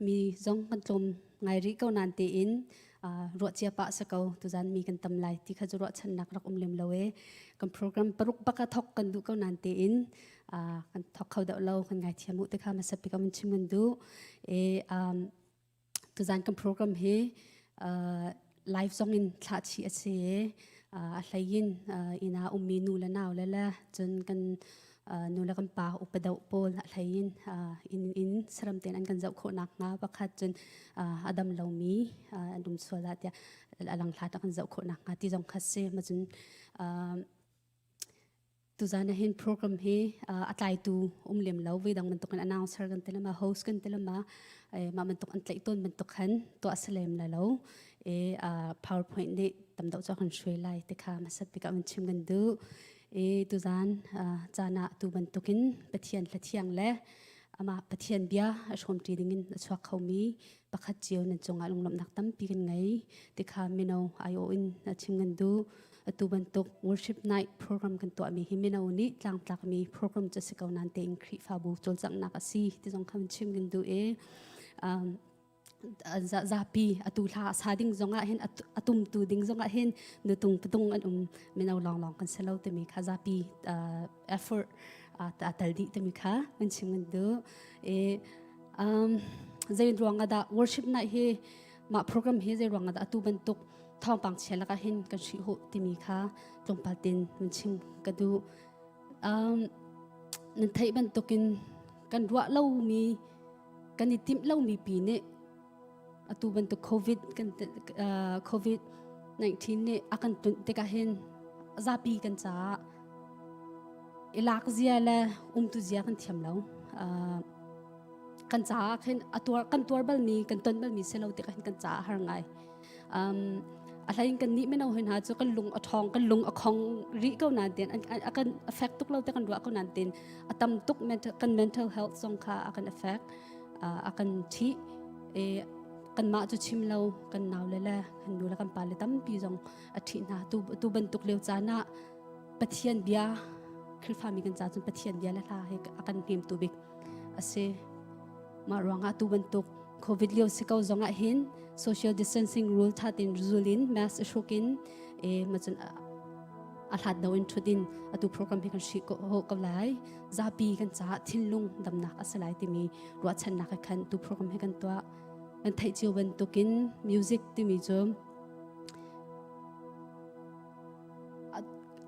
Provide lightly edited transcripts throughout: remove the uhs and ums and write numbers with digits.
มีจงกันจมไงริเกานันตีอินรวดเจียปะสกาวตุจันมีกันตำไลที่ขจุรวชันนักรักเลมเลวกันโปรแกรมปรุกปะกะทอกกันดูเกานันตีอินกันทอกเขาเดาเล่ากันไงเทียมุติค่ะมาสับปีกันมันชิมกันดูตุจันกันโปรแกรมเฮไลฟ์ซองอินทาชีเสียอะไรยินอินามีนูละนาวละจนกันนูละกันปาอุปดาอุปลอะไรยินอินสรัมเตนอันกันเจ้าโคนักงาประคัดจนอดัมเหล่ามีดุมสวดเดียอลังลาดกันเจ้าโคนักงาที่จงคัสเซมาจนตุจานเห็นโปรแกรมเฮอัตไลตูเลี้ยมเหล่าวิดังมันตกันอนาวเซอร์กันเตลมาโฮสกันเตลมามันตกอันไลต้นมันตกขันตัวอัสเลมละเหล่าPowerPoint นี่ตำดาวจะคนช่วยไล่แต่ค่ะมาสัตว์ปีกับมันชิมกันดูตุจานจานะตูบันตุกินปะเทียนละเทียงและมาปะเทียนเบียชมตีดิ่งชวักเขามีประคัดเจียวนั่นจงอาลงลำนักตั้มปีกันไงแต่ค่ะเมนูไอโออินชิมกันดูตูบันตุก worship night program กันตัวมีฮิเมนูนี้หลังจากมีโปรแกรมจะสกาวนันเตงครีฟาบูจนจังนักสีที่จงคำชิมกันดูzapi atula sading zonga hen atum tu ding zonga hen nutung putung an menaw long kan selaw te mi kha zapi effort ataldi te mi kha man chimngan do zai ruanga da worship na he ma program he zai ruanga da atu bantuk thong pang chela ka hen kan shi ho te mi kha tong paltin man chim ka du nan thai bantukin kan ruwa law mi kan itim law mi pi ne atu bantu COVID-19 ne akan te ka hen zapi kan cha ilak zia la tu zia kan thiam lo kan cha khen atur kan tur bal mi kan ton bal mi selo te ka hen kan cha har ngai alain kan ni mena hen ha chu kan lung athong kan lung akhong ri ko nan ten akan affect tuk lo te kan ru ko nan ten atam tuk mental health song kha akan affect akan thi kan ma chu chim lo kan naw le la kan du la kan pa le tam pi jong athi na tu ban tuk leu cha na pathian bia khil fa mi kan cha chun pathian bia la la he akan him tu bik ase ma ronga tu ban tuk covid leu se kau zonga hin social distancing rule tha tin zulin mass shokin ma chun a hlat do in thudin atu program he kan shi ko ho ka lai zapi kan cha thinlung damnak asalai ti mi ruahchannak khan tu program he kan to an thai chiu ban tukin music ti mi jom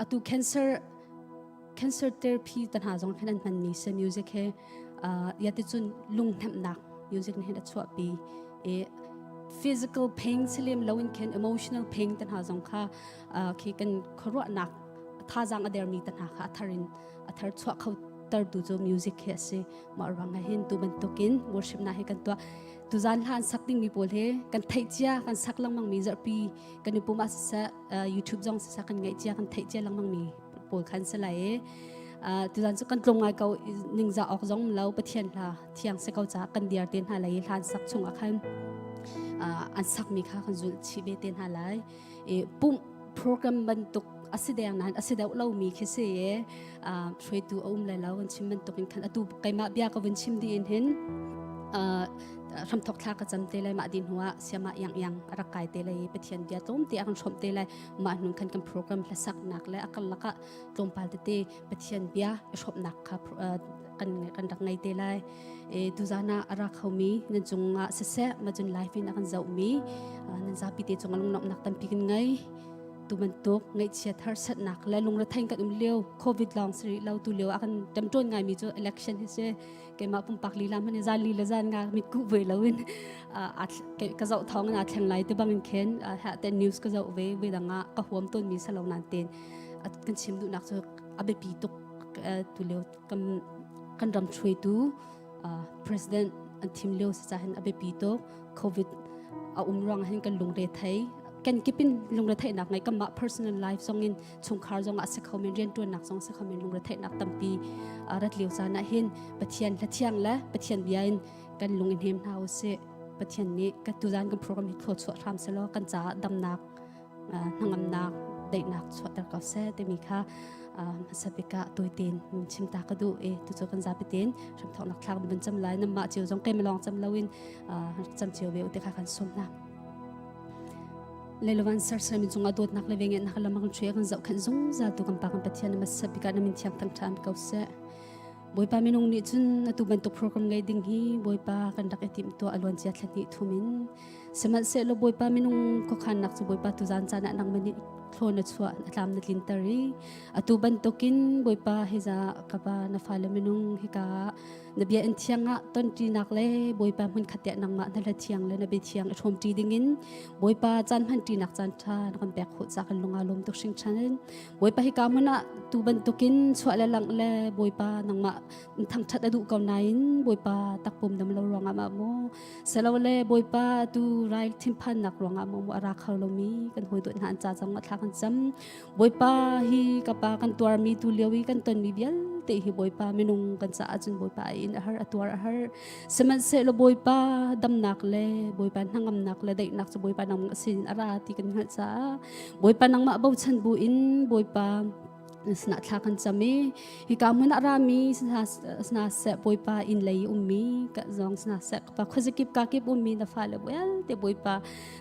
atu cancer therapy tan ha jong khanan man mi se music he yati chun lung tham nak music ne da chwa pi physical pain silim lowin can emotional pain tan ha jong kha ki kan khorwa nak tha jang ader mi tan ha kha athar chwa khau tar du jo music he se ma ranga hin tu ban tukin worship na he kan to tu zan han sakting mi pol he kan thai chia kan saklang mang mi zarpi kan ni puma sa YouTube jong sa kan ngai chia kan thai chia lang mang mi pol khan sa lai tu zan chu kan tlong ngai kau ningza ok jong lau pathian la thiang se kau cha kan diar ten ha lai han sak chung akhan an sak mi kha kan zul chi be ten ha lai pum program ban tuk asidang nan asidaw lau mi khise throi tu lai lau an chim ban tukin khan atu kaima bia ka win chim di in hen ram thok thla ka cham te lai ma din huwa siama yang rakai te lai pathian bia tom te ang shom te lai ma nun khan kan program la sak nak lai akal laka tom pal te pathian bia shop nak kha kan rak ngai te lai tu zana ara khomi nan chunga se ma jun life in akan zau mi nan za pi te chunga lung nak tam pi kin ngai tu man tok ngai chia thar sat nak la lung ra thain ka leo covid long sri lau tu leo akan tam ton ngai mi chu election he se ke ma pum pak li lam ne zan li la zan nga mi ku ve lawin ka zau thong na thlen lai te bangin khen ha ten news ka zau ve danga ka huam ton mi sa lo nan ten kan chim du nak chu abe pi tok tu leo kan ram throi tu president an thim leo sa hen abe pi tok covid a rang hen kan lung re thai kan kipin lung ra thai nak ngai kama personal life song in chung khar jong ase khomen rian tu nak song se khomen lung ra thai nak tampi rat liu sa na hin pathian la thiang la pathian biain kan lung in hem hau se pathian ni ka tu jan kan program hit phot ram se lo kan cha dam nak nangam nak dei nak chwa tar ka se te mi kha sa pika tuitin chimta ka du tu chu kan zapitin ram thok nak thak ban cham lai na ma chiu jong ke melong cham lawin cham chiu be uti kha kan sumna lelowan sar sar min chunga Dawtnak levenge nak lamang thue kan zau khan zung za tu kan pa kan pathian ma sa pika na min thiam thang tham kau se boipa minung ni chun atu ban to program ngai ding hi boipa kan dak etim to alwan chia thlani thumin seman se lo boipa minung ko khan nak chu boipa tu jan chana nang mani thona chua atlam na lintari atu ban tokin boipa heza kapa na fala minung hika nabia en thianga ton ti nak le boipa mun khatya nang ma na la thiang le na be thiang thom ti dingin boipa chan han ti nak chan tha na kan bek khu cha kan lunga lom to sing chanen boipa hika muna tu ban tokin chua la lang le boipa nang ma thang that adu kaw nain boipa takpum dam lo ronga ma mo selo le boipa tu rai thim phan nak ronga mo ara khalomi kan hoi do han cha chang ma kan cham boipa hi kapa kan tuar mi tu lewi kan ton mi bial te hi boipa minung kan cha achun boipa in har atwar har seman se lo boipa dam nak le boipa nangam nak le dai nak chu boipa nang sin ara ti kan ha cha boipa nang ma bau chan bu in boipa sna thakan chami hi kamun arami sna se boipa in lei ummi ka zong sna se pa khozikip ka kip ummi na fale boyal te boipa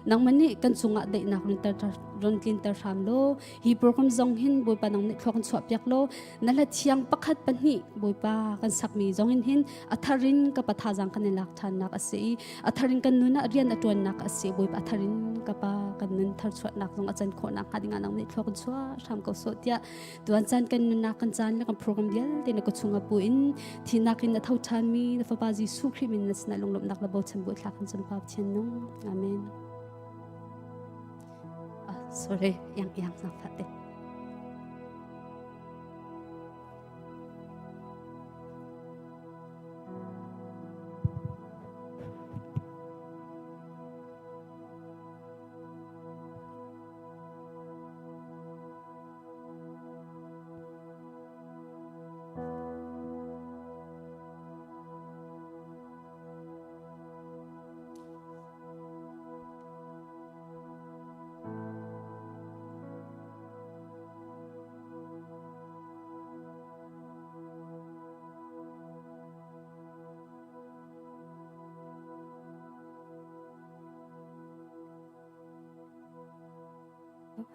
nang mani kan chunga dei nak linter ron linter samlo hi program zong hin boipa nang thokon chwa pyak lo nala thiang pakhat pani boipa kan sakmi zong hin atharin ka patha jang kan lak than nak ase atharin kan nuna rian atwan nak ase boipa atharin ka pa kan nun thar chwa nak zong achan kho nak kadinga nang ni thokon chwa sam ko so tia tuan chan kan na kan chan la kan program dial te na ko chunga pu in thinakin na thau than mi na fa ji su khrimin na sna longlom nak la bo cham bu thla kan cham pa chen no amen sorry yang sang phate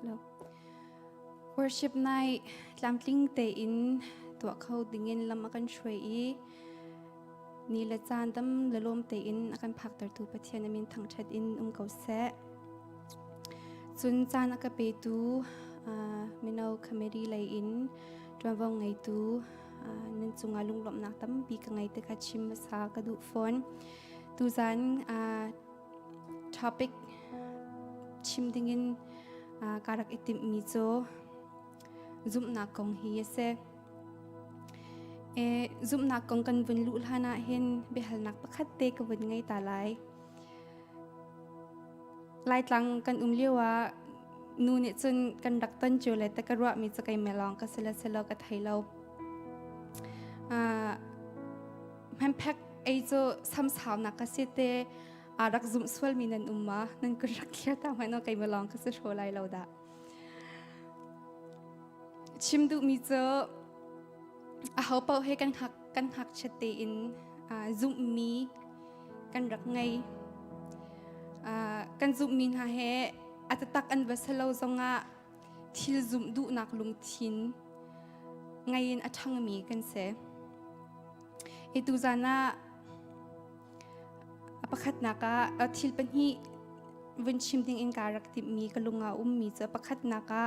Hello. Worship night lamtling te in tua khau dingin lam akan shwei ni la chan dam lalom te in akan phak tar tu pathian amin thang that in kau se chun chan aka pe tu minau committee lai in twawang ngai tu nin chunga lunglom nak tam bi ka ngai te kha chim sa ka du phone tu zan topic chim dingin karak itim mizo Zumhnak kong hi ase Zumhnak kong kan vun lu hana hin behal nak pakhat te ka vun ngai ta lai tlang kan lewa nu ne chun kan dak tan chu le ta ka ro mi cha kai melong ka sela ka thailo man phak ei cho sam saw nak ka se te arak zum swal minan umma nan ku rakya ta ma no kai melong ka se sholai lo da chimdu mi cho a ho pau he kan hak chate in zum mi kan rak ngai kan zum min ha he atatak an basalo zonga thil zum du nak lung thin ngayin athang mi kan se itu zana pakhat naka thil pani vun chimding in karak ti mi kalunga mi cha pakhat naka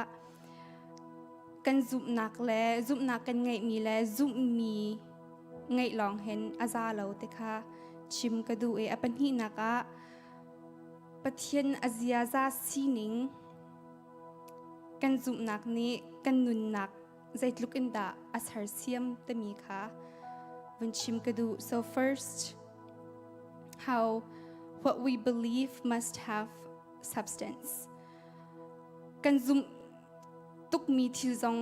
kan Zumhnak le Zumhnak kan ngai mi le zum mi ngai long hen azalo te kha chim ka du apan hi naka pathian azia za sining kan Zumhnak ni kan nun nak zaitluk inda ashar siam te mi kha vun chim ka du so first how what we believe must have substance kan zum tuk mi thil zong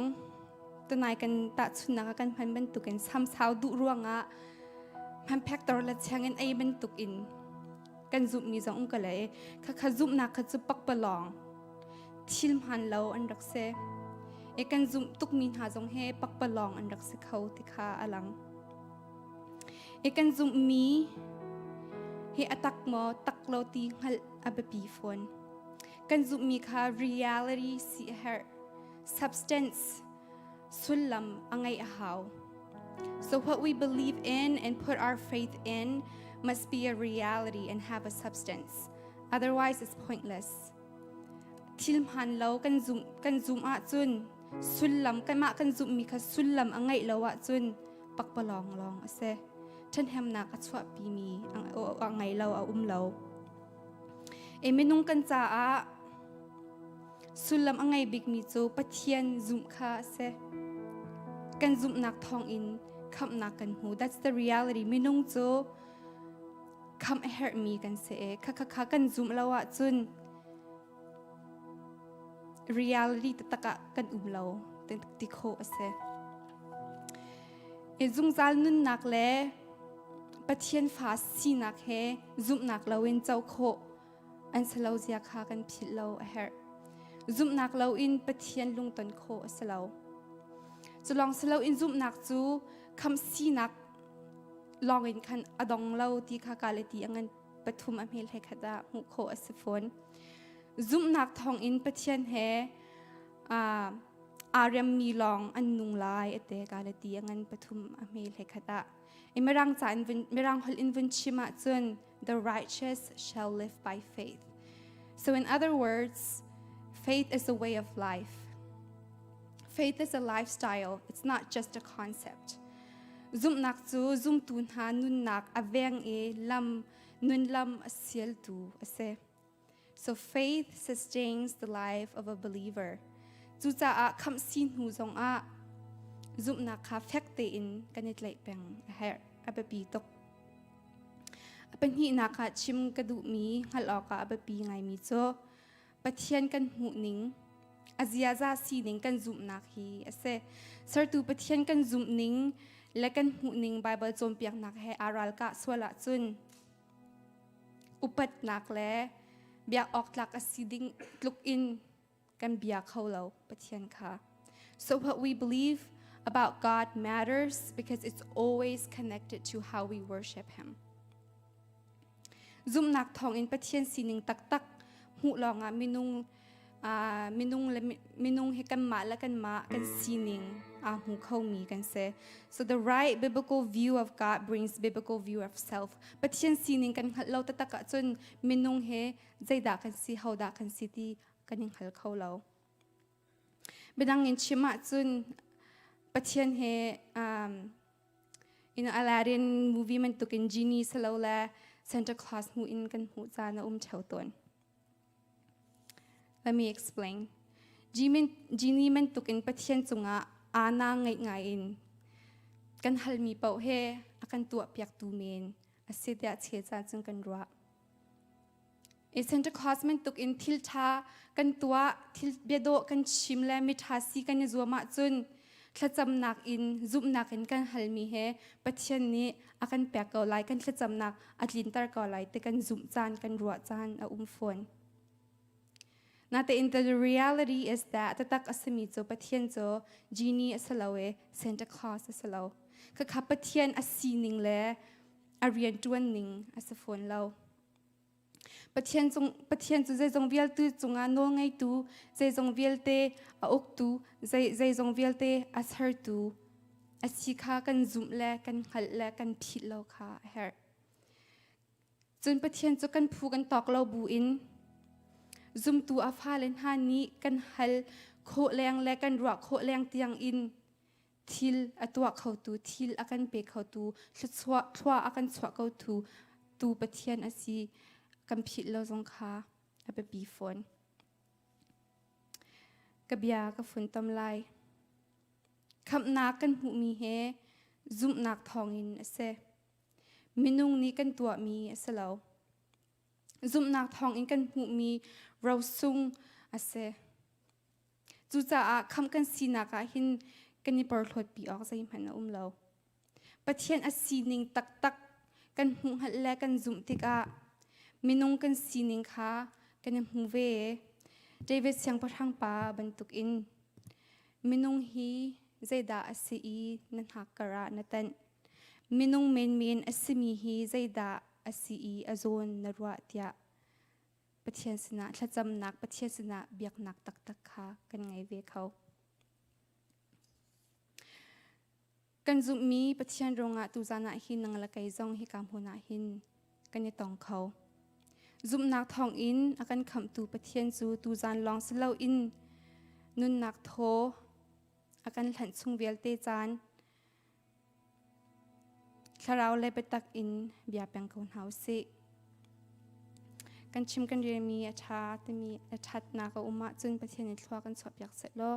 tanai kan ta chuna kan phan ban tukin sam sao du ruanga phan phek tor la changin ai ban tukin kan zum mi zong ka le kha Zumhnak kha chu pak palong thil man lo an rak se kan zum tuk min ha zong he pak palong an rak se khau ti kha alang kan zum mi he atak mo tak lo ti hal abapi phone kan zum mi kha reality si her substance sulam angai how. So what we believe in and put our faith in must be a reality and have a substance. Otherwise, it's pointless. Tilm han lau kan zoom a chun sulam kan ma kan zoom mi kha sulam angai lawa chun pak palong long ase than hem nak achwa pi mi angai lau a lau. Menung kan cha a sulam angai big mi chu pathian zoom kha ase kan zoom nak thong in kham nak kan hu. That's the reality. Minung chu kham hurt me kan se kha kan zoom lawa chun reality tataka kan lau ti kho ase zung zal nun nak le pathian fa si nak he zoom nak lawin chau kho an salo zia kha kan phil lo her zoom nak lo in pathian lung ton kho asalo chulong salo in zoom nak chu kham si nak long in khan adong lo ti kha kaleti angan pathum amhel he khada mu kho asifon zoom nak thong in pathian he aram mi long an nung lai ate kaleti angan pathum amhel he khada imerang chan merang hol in vun chima chun the righteous shall live by faith. So in other words, faith is a way of life. Faith is a lifestyle. It's not just a concept. Zumhnak chu zum tun ha nun nak aveng lam nun lam asial tu ase. So faith sustains the life of a believer. Chu cha a kham sin hu zong a zumhnak kha fakte in kanit lai peng her abapi tok. Apan hi naka chim kadu mi haloka abapi ngai mi cho pathian kan hu ning azia za si ning kan zumhnak hi ase sartu pathian kan zum ning le kan hu ning bible chom piak nak he aral ka swala chun upat nak le biak ok tlak asiding look in kan biak kholo pathian kha. So what we believe about God matters because it's always connected to how we worship him. Zumhnak thong in pathian sining tak tak hu longa minung he kan ma la kan ma kan sining hu khau mi kan se. So the right biblical view of God brings biblical view of self. Pathian sining kan lo ta taka chun minung he zaida kan si hauda kan si ti kaning hal khau lo. Bedang in chima chun pathian he in Aladdin movie man tukin genie salo la Santa Claus mu in kan hu cha na chau ton. Let me explain. Genie man tukin pathian chunga ana ngai in kan hal mi pau he akan tua piak tu men asidya che cha chung kan ruwa. Santa Claus man tukin thil tha kan tua thil bedo kan chimla mithasi kan zuama chun thlachamnak in zumhnak in kan halmi he pathian ni akan pek lai kan thlachamnak atlintar ko lai te kan zum chan kan ruwa chan a phone. Nate in the reality is that tatak asami cho pathian cho genie asalawe Santa Claus asalaw ka pathian asining le arian tuan ning asafon law. Pathian chu zai zong vial tu chunga no ngai tu zai zong vial te a ok tu zai zong vial te ashar tu asikha kan zum le kan hal le kan phit lo kha her chun pathian chu kan phu kan tok lo bu in zum tu afa len ha ni kan hal kho leng le kan ruwa kho leng tiang in thil atwa khau tu thil akan pe khau tu thwa akan chwa kau tu pathian asi kan phit lo zong kha abe bi phone kabia ka phun tam lai kham na kan hu mi he zumhnak thong in ase minung ni kan tua mi asalo zumhnak thong in kan hu mi ro sung ase chu cha a kham kan sina ka hin kan ni por thlot pi ok sai man lo pathian asining tak tak kan hu hal le kan zum tika minung kan sining kha kan hu ve David siang pathang pa bantuk in มินุงฮีใจดาอสีนันหักกระนัตันมินุงเมนอสิมีฮีใจดาอสีอโซนนรัวเตียปะเทียนสนะถ้าจำนักปะเทียนสนะเบียกนักตักค่ะกันไงเวเขากันจุมีปะเทียนโรงตูจานะหินนังละไกจงฮิกามหัวนาหินกันยตองเขาจุมนักทองอินอากันคำตูปะเทียนจูตูจานลองสเลาอินนุนนักโทอากันหลันซุงเวลเตจานคาราเลยไปตักอินเบียเปียงคนเฮาสิกันชิมกันเรียมีอาชาแต่มีอาชัดนักอุมาจนปะเทียนในทัวกันสอบอยากเสร็จแล้ว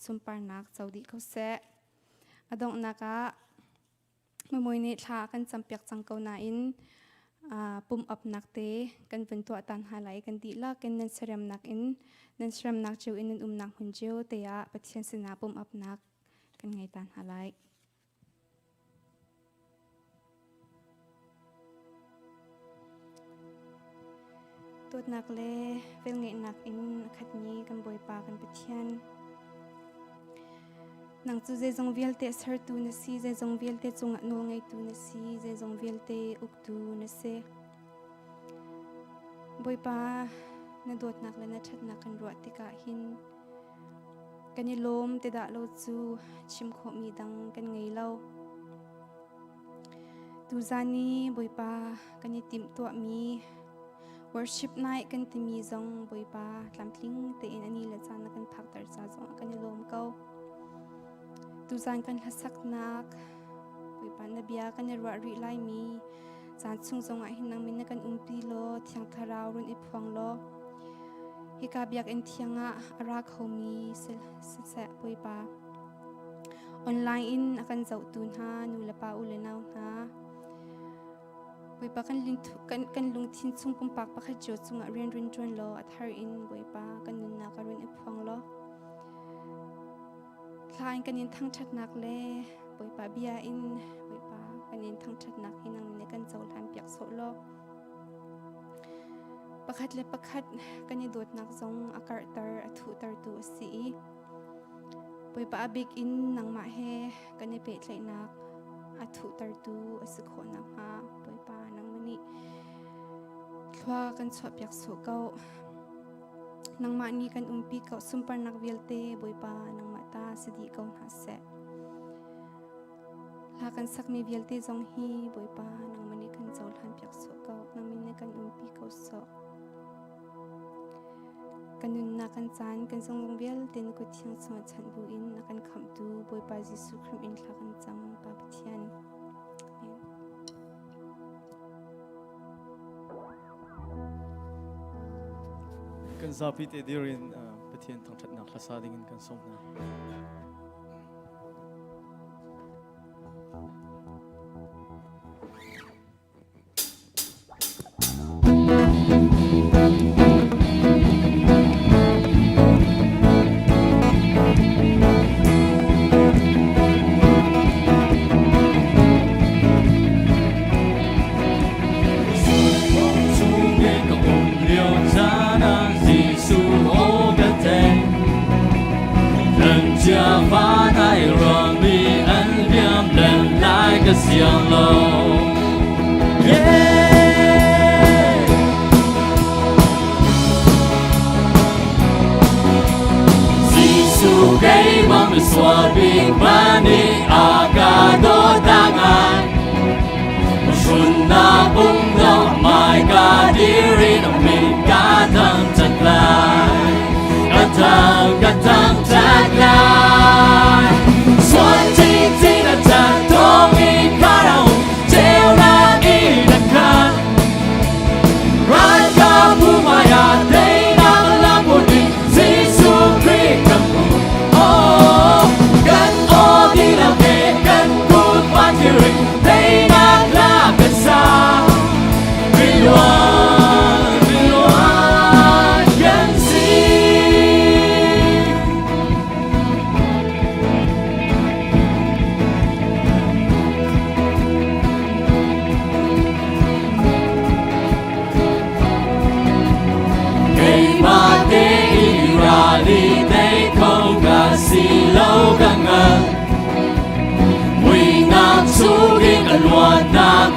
สมปานักเจ้าดีเขาเสะอดองนักะมวยเนชากันจำเปียกจังเกานาอินปุ่มอับนักเตกันเป็นตัวตันหาไหลกันดีละกันนันเสรมนักอินนันเสรมนักเจียวอินนันนักหุ่นเจียวเตียปะเทียนสนาปุ่มอับนักกันไงตันหาไหลตัวนักเล่เป็นไงนักอินขัดนี้กันบอยปากันปะเทียนนังจูเจจงเวลเตสร์ตูนสีเจจงเวลเตจงอันโนไงตูนสีเจจงเวลเตอุกตูนเสบอยปาณโดดนักและณชัดนักกันรัวติกาหินกันยลมเตดะโลจูชิมโคมีดังกันไงเล่าดูจานีบอยปากันยติมตัวมี worship night กันติมีจงบอยปาลำพลิงเตอินอันนี้ละจานกันพักตรจาจงกันยลมเก้าตูจานกันหัสักนักปุยปันนบียกันรัวรีไลมีจานซุงจงหินนังมินกันปีโลเทียงทาราวรุนอิพวงโลฮิกาบียกเอ็นเทียงอารักเขามีเสะปุยปาออนไลน์อินอากันเจ้าตูนฮานูละปาอุเลนาวฮาปุยปากันลุงทินซุงปุ่มปากปะขจดซุงเรียนรุนจวนโลอัทารินปุยปากันนุนนาการุนอิพวงโลคลายกันยินทั้งชัดนักเล่ปอยปาเบียอินปอยปากันยินทั้งชัดนักให้นางในกันเจ้าลานเปียกโซโลประคัดและประคัดกันยินโดดนักทรงอากาศตร์อถุตร์ตัวสีปอยปาบิกอินนางมาเฮกันยินเปิดไหลนักอถุตร์ตัวสุขนักฮะปอยปานางมันนี่คว้ากันสอบเปียกโซเก้านางมานี่กันปีเก่าซุมปานักเวลเตปอยปานางตาสติเกาหาเสะลากันสักมีเวลเตจงฮีบอยปานางมันนี่กันเจ้าลันเปียกโซเกานางมินกันปีเกาโซกันนุนนักกันจานกันทรงเวลเตนกุเทียงสมัชันบุอินนักกันคำดูบอยปาจิสุคริมอินลากันจำปาปเทียนกันซาปิเตดิรินปะเทียนทางชัดนักลาซาดิงินกันสมนาเสียงลมเย่สิสุเกย์มันเป็นสวาบิบานีอากาศโดดังอันชุนนาบุ้งดอกไม้กาดิรินมีกาดังจัดลายกาดังจัดลายส่วนจริงๆนะจัดตรงนี้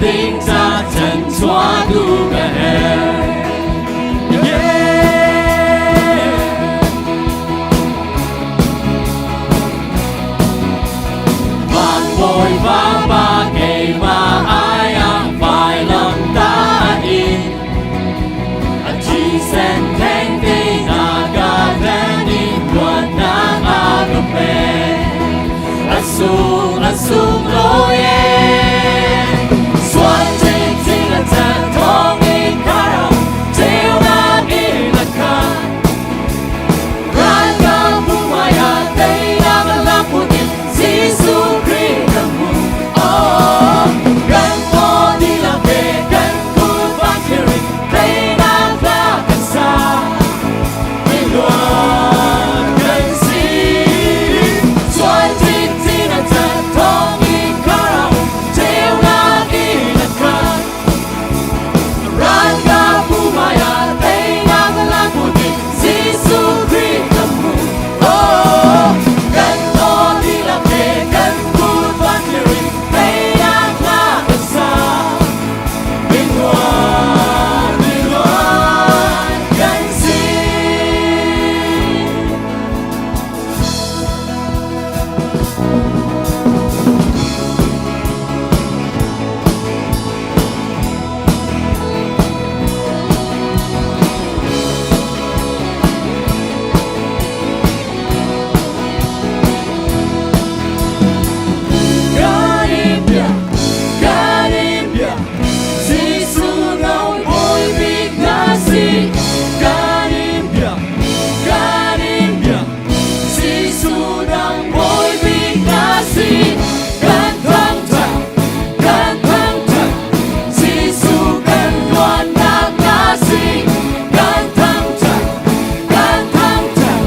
tiếng cha chân xóa tu cả hè vạn vội vã ba ngày mà ai phải lòng ta in chỉ sen thanh cây na ga ven in luận na agape asung lối xuân trên chính là chân thông in caro treo na in là ca ranga bumaya tây nam la putin Jesus Christ mu oh gan to đi làm về gan cút vang kiri tây nam laกันซาไม่ล้วนกันสิช่วยที่ที่น่าจะท้องอีกคราวเทวนาอีนักการรันกาผู้มายาเตนาพลังผู้ที่สิสุคริสต์มูโอ้กันโตที่ละเพกันพูดวันที่ริเตนาพลากันซาไม่ล้วนกันสิ Ganimia, Sisu ngồi ôi biết ngã si. Ganimia, Sisu đang ôi biết ngã si. Gan thang thang, Sisu gan loan ngã si. Gan thang thang,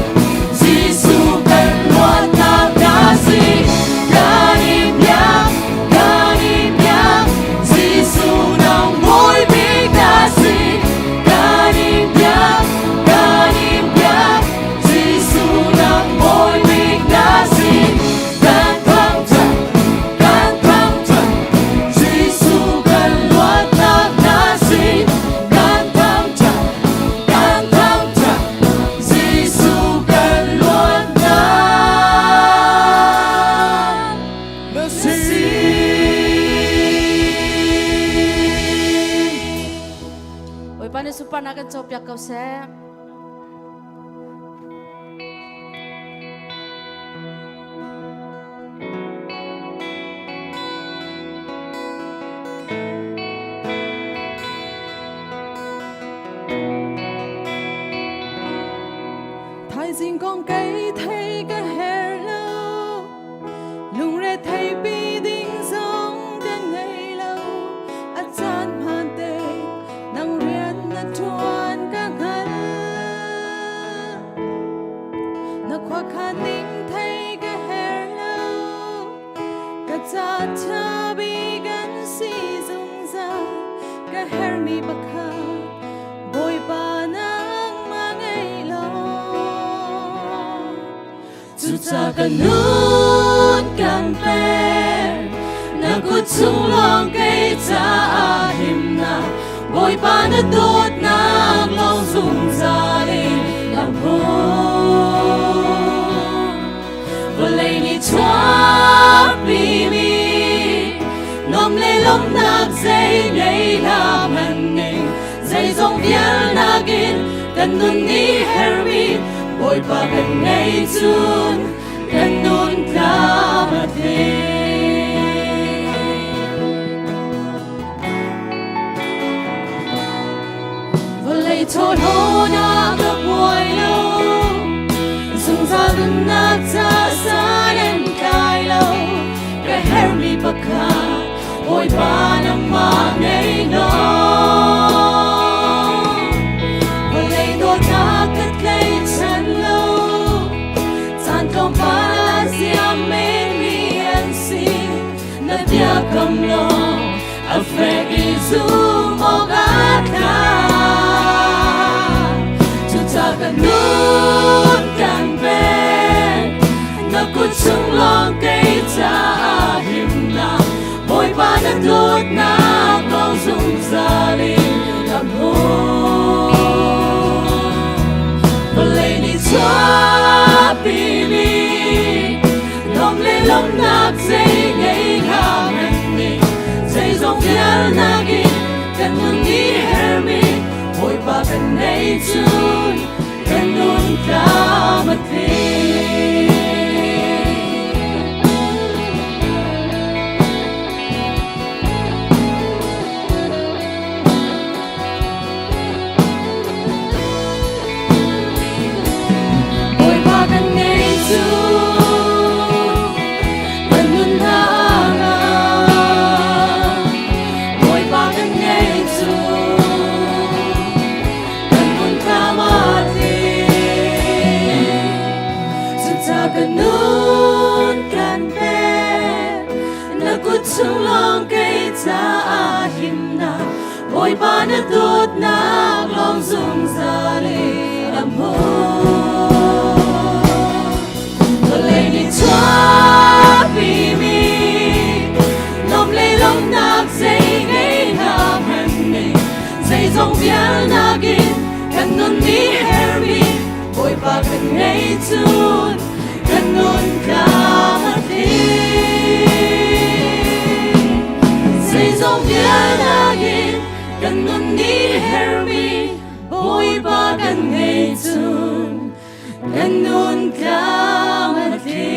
Sisu gan loan ngã si. Ganimia, Sisu đang ôi biết ngã si. Ganimia, Sisu đang ôi biết ngã si. Gan thang thang, Sisu gan loan ngã si. Gan thang thang, Sisu gan loan ngã si. Oi pane supan akan copiak kau se. Thái dương con cây thấy cái hè lâu lùng rê thấy bi đinh giống cái ngày lâu à chan man tê nang rian na chuan ka ngal na khoa khan ning thấy cái hè lâu ka cha cha bi gan si dung ra cái her mi bakha boy ba nang ma ngày lâu Chuta kanun kampen Nagkutsung long kay ta himna Boy pa na Dawtnak long zoom zali Lam ho Volay ni chua bimi Nom le lom nak zay ngay la maning Zay zong vial nagin Kanun ni hermi Boy pa kan ngay chun Kanun ka matin Volay thôn hô na ka boy lo Zung za lun na ta sa den kai lo Ka hermi pa ka Boy pa na ma ngay no Volay Dawtnak kat lay chan lo Tan kong pa siya men mi an si Na dia kam lo A fe izum o gata Chuta kanun kampen Nagkutsung long kay ta himna Boy pa na Dawtnak nagi kan nun ni hermi Oi ba kan nei chun kan nun ka mati Oi ba kan nei chun kan nun hanga Oi ba kan nei chun kan nun ka mati Sa kanun kan pe na kut chung long kay cha ahim na Oi ba na tut na long zum zali am ho Lay ni chua pi mi Lom lay lom nak say ngay nam hân ni Say dòng vial nagin kan nun ni hermi Oi ba kan ngay chun kan nun ka mati Say dòng vial nagin kan nun ni hermi Oi ba kan ngay chun kan nun ka mati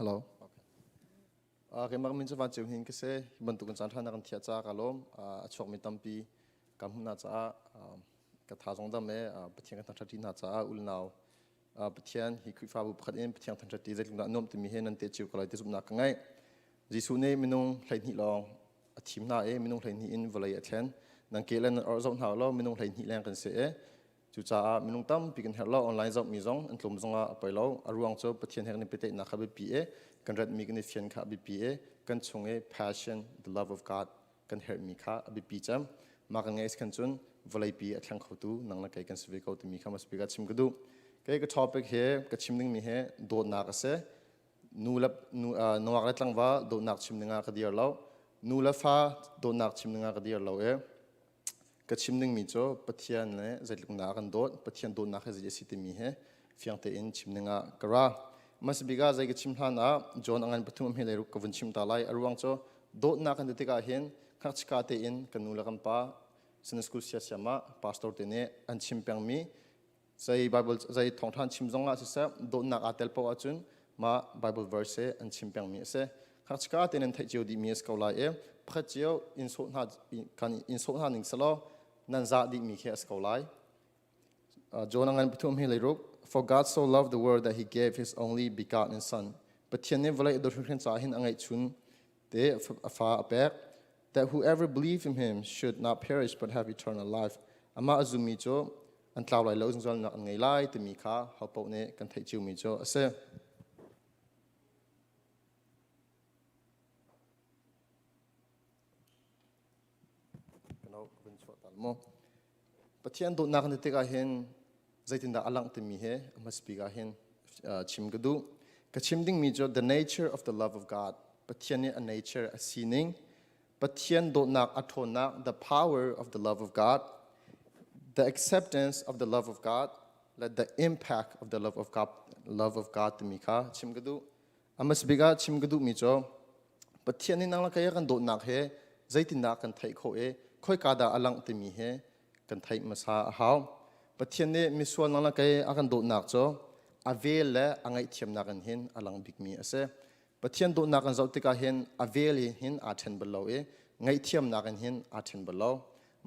Hello. Okay. Mag minsan van Zumhnak kasi bentukan santan akan tiada kalom acok mitampi kamu naca kathazong dame petiang tantrati naca ulnau petiang hikui fabu pakatin petiang tantrati zai luna nom temihe nanti ciu kalau itu Zumhnak ngai jisune minung lain hi long tim na minung lain hi in volai athen nang kelan orzong na lo minung lain hi lang kan se chu cha minung tam pikan herlo online zong mi zong an tlom zonga apailo aruang cho pathian herne pete na khabe pi kan rat mi kan fian kha bi pi kan chunge passion the love of god kan her mi kha abi pi cham ma kan ngai kan chun volai pi athlang khotu nang na kai kan sve ko tu mi kha mas pi ga chim gadu kai ka topic he ka chimning mi he do na ka se nulap no wa tlang wa do nak chimninga ka dir lo nula fa do nak chimninga ka dir lo ka chimning mi cho pathian le zailung na kan dot pathian do na kha je si te mi he fiang te in chimninga kara mas biga zai ka chimhan a jon angan pathum he le ru ka vun chim ta lai arwang cho do na kan te ka hen khak chika te in kanula kan pa sin school sia siama pastor te ne an chimpang mi zai bible zai thong than chim zonga sa do na atel po achun ma bible verse an chimpang mi se khak chika te nen thai chiu di mi ska lai pha chiu in so na kan in so na ning salo nan za di mi khe skolai jonangan pathum he leiruk for god so loved the world that he gave his only begotten son but tiane volai do thrin cha hin angai chun te afa apek that whoever believe in him should not perish but have eternal life ama azumi cho an tlaw lai lo jol na ngai lai te mi kha hapo ne kan thai chiu mi cho ase mo pathian do nak te ka hen zaitin da alang te mi he mas pi ga hen chim gadu ka chimding mi jo the nature of the love of god pathian a nature a seeing pathian do nak athona the power of the love of god the acceptance of the love of god let the impact of the love of god te mi kha chim gadu amas biga chim gadu mi jo pathian ni nang la kaya kan do nak he zaitin da kan thai kho khoi kada alang te mi he kan thai masa haw pathian ne miswal nang la kai akan do nak cho avel le angai thiam na kan hin alang big mi ase pathian do nak kan zau te ka hin avel hin a then belo ngai thiam na kan hin a then belo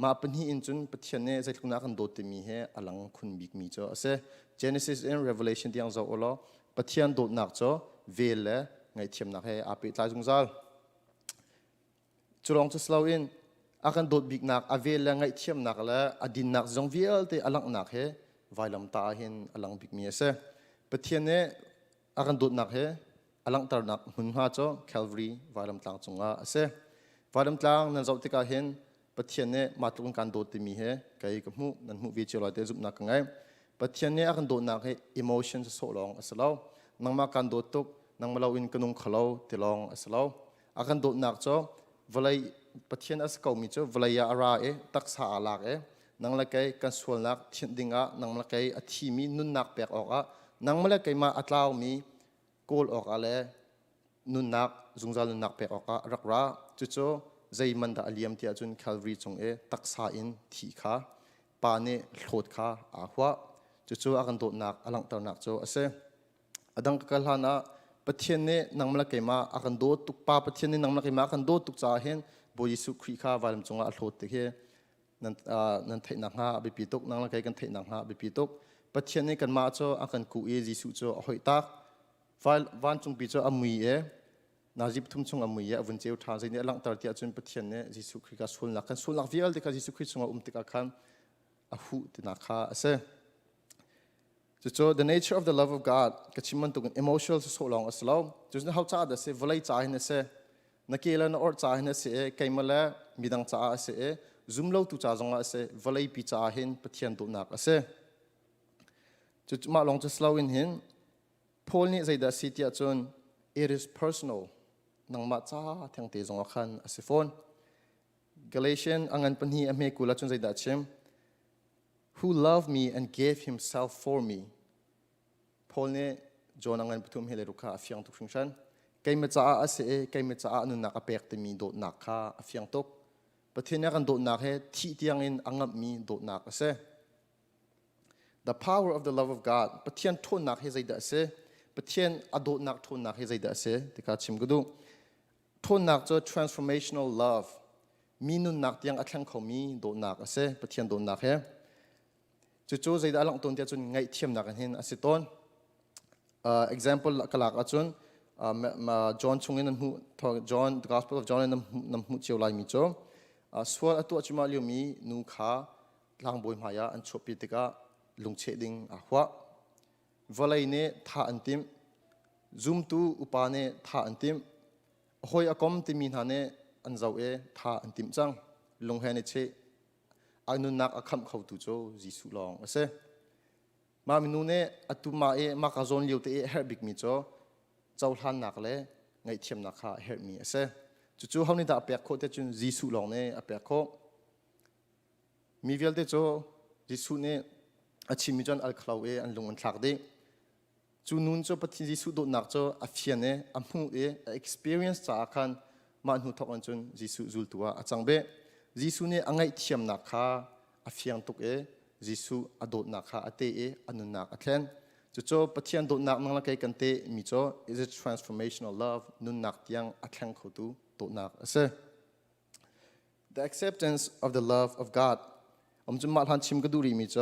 ma panhi in chun pathian ne zai thuna kan do te mi he alang khun big mi cho ase genesis and revelation tiang zo olo pathian do nak cho vel le ngai thiam na he api tla jungzal churong chu slow in akan dot big nak avel la ngai thiam nak la adin nak zong vial te alang nak he vailam ta hin alang big mi ase pathian ne akan dot nak he alang tar nak hun ha cho calvary vailam tlang chunga ase vailam tlang nan zau te ka hen pathian ne matung kan dot te mi he kai ka mu nan mu vi cholo te Zumhnak ngai pathian ne akan dot nak he emotions so long asalo nang ma kan dot tuk nang malo in kanung khalo te long asalo akan dot nak cho volai pathian as kau mi cho volaya ara taksa alak nang la kai kan sual nak thin dinga nang la kai athi mi nun nak pek oka nang mala kai ma atlaw mi kol oka le nun nak zungzal nun nak pek oka rakra chu cho zai man da aliam ti achun calvary chung taksa in thi kha pa ne thlot kha a hwa chu cho akan do nak alang tar nak cho ase adang kal hana pathian ne nang mala kai ma akan do tuk pa pathian ne nang mala kai ma akan do tuk cha hen bo Yesu khri kha valam chunga thlot te he nan thai na nga bi pi tok nang la kai kan thai na nga bi pi tok pathian ne kan ma cho akan ku Yesu cho hoi tak van chung pi cho amui na jip thum chung amui avun cheu tha zai ne lang tar ti achun pathian ne Yesu khri ka sul nak vial de ka Yesu khri chunga te ka khan a hu te na kha ase so the nature of the love of god ka chiman tu emotional so long aslo just how cha da se volai cha hin se nakela na or cha hin se kaimala midang cha se zoomlo tu cha zonga se volai pi cha hin pathian do nak ase chu ma long chu slow in hin Paul ni zaida city achon it is personal nang ma cha thang te zonga khan ase phone Galatian angan panhi ame kula chun zaida chem who loved me and gave himself for me Paul ne John angan pathum hele ruka afiang tu function kai ma cha ase kai ma cha anu nak apek te mi do nak kha afiang tok pathina kan do nak he thi tiang in angap mi do nak ase the power of the love of god pathian thon nak he zaida ase ประเทศอดนักทนนักให้ใจเดเสติกาชิมก็ดูทนนักจะ transformational love มีนุนนักยังอัตลังเขามีโดนักเสประเทศโดนักเฮจู่ๆใจเดอลังต้นเดียจนไงเทียมนักเห็นอสิต้นexample กลากจนจอห์นชงเงินน้ำหูจอห์น the gospel of John น้ำหูเจียวลายมิโจสวดตัวจุมาเลียวมีนูขาลางบอยมายาอันชอปิติกาลุงเชดิงอาหัววลัยเนท่าอันติมซุมตูอุปาเนท่าอันติมหอยอากอมติมินหาเนอันเจ้าท่าอันติมจังลงเฮเนเชอันนุนักอักขมเขาตุโจจิสุลองเสมามินูเนอตุมามากาซอนเลียวเตเฮร์บิกมิโจเจ้าท่านนักเลยไงเทียมนักข้าเฮร์มีเสจู่ๆเขานี่ด่าเปียกโคเตจุนจิสุลองเนอเปียกโคมีเวลเตโจจิสุเนอาชิมิจอนอัลคลาวอันลงอันทักดีจูนุนโจปฏิจิสุโดนักโจอาฟิยเนอัมหูexperience จากกันมาหนุทอกอันจนจิสุจุลตัวอาจังเบจิสุเนอังไงเทียมนักข้าอาฟิยังตุกจิสุอโดนักข้าอเตอันนุนักอันจู่ๆปฏิยันโดนักนั่งละไกกันเตมิโจ is a transformational love นุนักยังอัตลังเขาตูโดนักเส the acceptance of the love of God จุมาทันชิมกดูรีมิโจ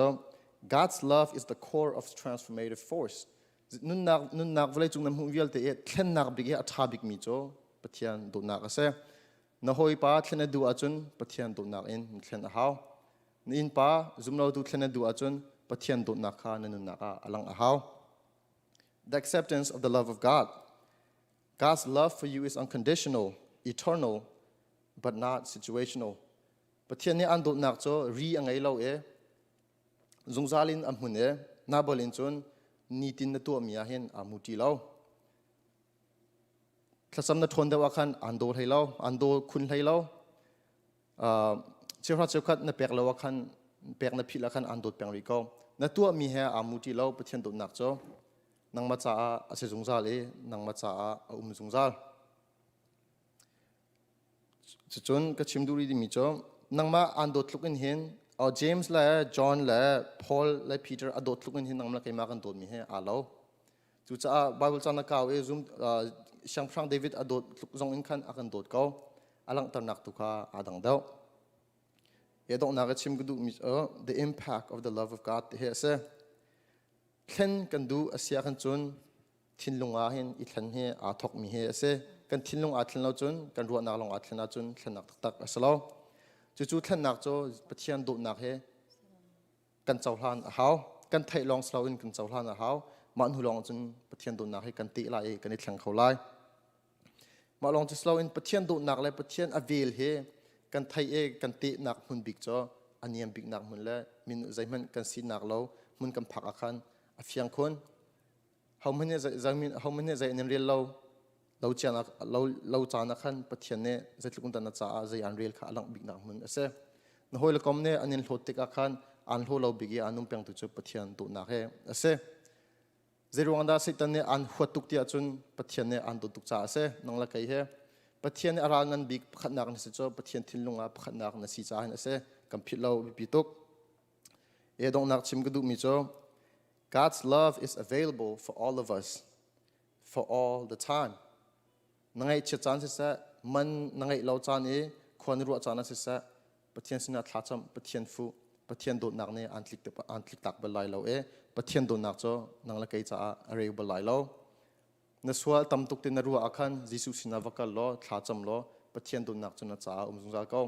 God's love is the core of transformative force. นุนนักเวลาจุงนำหุ่นวิลเตะเทนนักบิกอัฐาบิกมิโจปะเทียนโดนักเสนหอยป้าเทนดูอาจุนปะเทียนโดนักเทนหาวนินป้าจุมเราดูเทนดูอาจุนปะเทียนโดนักข้านุนนักอลังหาว The acceptance of the love of God. God's love for you is unconditional, eternal, but not situational. ปะเทียนนี้อันโดนักโจรีอังไงเราZungzalin am hune nabolin chun nitin na tu amia hen amuti lo thlasam na thon dewa khan ando thailo ando khun thailo chewra chewkhat na pek lo khan pek na phila khan ando peng ri ko na tu ami he amuti lo pathian do nak cho nang ma cha a se zungzal nang ma cha a zungzal chun ka chimduri di mi cho nang ma ando tlukin hen James la John la Paul la Peter adot lukin hin nangla kay makan dot mi he alo chu cha Bible cha na kaw zoom siang prang David adot zong in khan akan dot kaw alang tarnak tu kha adang daw ye dong na ga chim gudu mi the impact of the love of God he se khen kan du asia kan chun thinlunga hin I thlan he a thok mi he se kan thinlung a thlan lo chun kan ruwa na long a thlan a chun thlan tak tak asaloจู่ๆท่านนักโจปะเทียนโดนักเฮกันเจ้าหลานหาวกันไทยลองสลาวินกันเจ้าหลานหาวมันหูลองจนปะเทียนโดนักให้กันตีไล่กันในทางเขาไล่มาลองจะสลาวินปะเทียนโดนักเลยปะเทียนอเวลเฮกันไทยกันตีนักมุนบิกโจอันนี้บิกนักมุนเลยมินใจมันกันสีนักเรามุนกันผักอาคันอฟิยังคนเขามันเนี่ยใจมินเขามันเนี่ยใจเนเรียนเราเจานักเราจานักขันปะเทียนเนี่ยจะลุกตันนัดจ้าจะยันเรียลข้าหลังบิกนักมันเสนหอยละคอมเนี่ยอันนี้หดติกอาคันอันหัวเราบิกอันนุ่มเปียงตุจุปะเทียนตุนักเสเจรวังดาสิตันเนี่ยอันหัวตุกเตียจุนปะเทียนเนี่ยอันตุกจ้าเสน้องละไกปะเทียนเนี่ยอารางันบิกขัดนักนั่นสิจ้าปะเทียนทิ้งลงอ่ะขัดนักนั่นสิจ้าเห็นเสกัมพิเราบิตุกดงนักชิมกระดูกมิจ้า God's love is available for all of us for all the timeนั่งไงเชื่อจานสิสะมันนั่งไงเราจานคนรู้จานสิสะปะเทียนสินาทลาจำปะเทียนฟูปะเทียนโดนนักเนี่ยอันทลิกตักเบลายเราปะเทียนโดนนักจ้านั่งละไกจ้าเรียบเบลายเราในส่วนตำตุกเตนรู้อาคันจิสุสินาวักล้อทลาจำล้อปะเทียนโดนนักจ้าจ้าสงสารเขา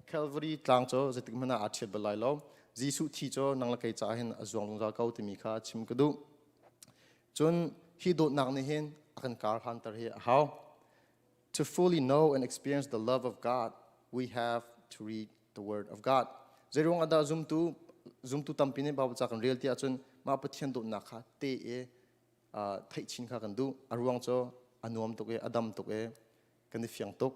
แคลวอรี่กลางจ้าจะติดมันอาเชียเบลายเราจิสุที่จ้านั่งละไกจ้าเห็นสงสารเขาที่มีค่าชิมกระดูจนที่โดนนักเนี่ยเห็นอาการการหันตระเหาTo fully know and experience the love of God, we have to read the Word of God. Zerong ada zoom tu tampine bawa cakan real ti acun ma pathian do nakha te thai chin kha kan du aruang cho anuam tok adam tok kan fiang tok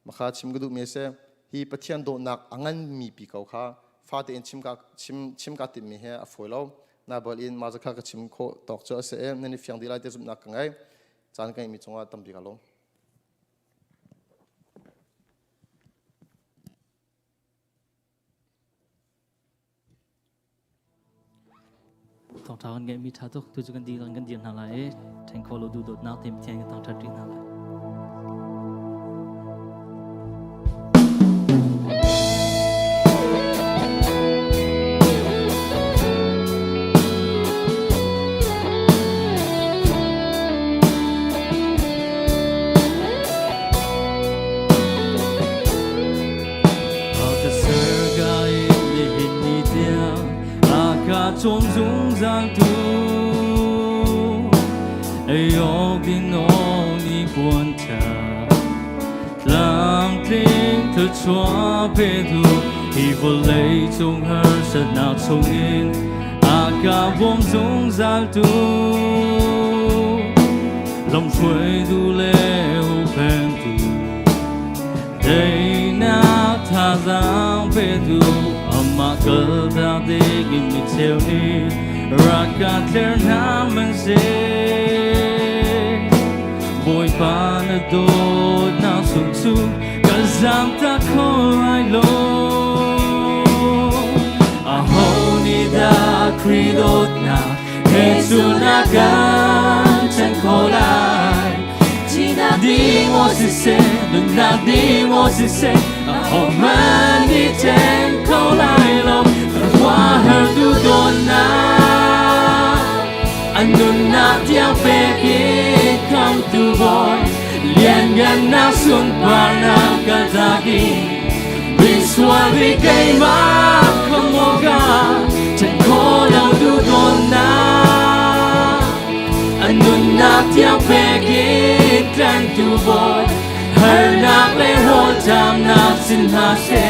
makha chim gudu me se hi pathian do nak angan mi pi kau kha fa te chim ka ti mi he a foilo na bol in ma zakha ka chim kho tok cho se nani fiang dilai te zum nak kangai chan kai mi chunga tam pi ka lo thằng thằng nghe mi thà thôi tôi chỉ cần đi gần gần điện hàng lại thành khó lo đủ nào tìm tiền cái thằng thằng đi hàng lại trong dung gian tu ai học đi nó đi buồn thà làm tiếng thật xóa bê thu thì vô lấy trong hơi sợ nào trong in cả vòng dung gian tu lòng suy du lệ hữu bền tu đây na tha giang bê thu mà cơn đau đi kinh mình theo đi ra cả thế nào mình sẽ vội vã nơi đôi nào sung sung cả giang ta không ai lo hầu ni đã kri đốt nào hết xuân đã gan chân khô lại chỉ đã đi một sự sẽ đừng đã đi một sự sẽ hầu man đi trên khâu lại lòng qua her du dona anun na tiang pe ki come to boy liền gần na sun pa na kazaki biswa vi kai ma kamoga chân khô lòng du dona anun na tiang pe ki come to boy her na le ho jam na sin ha se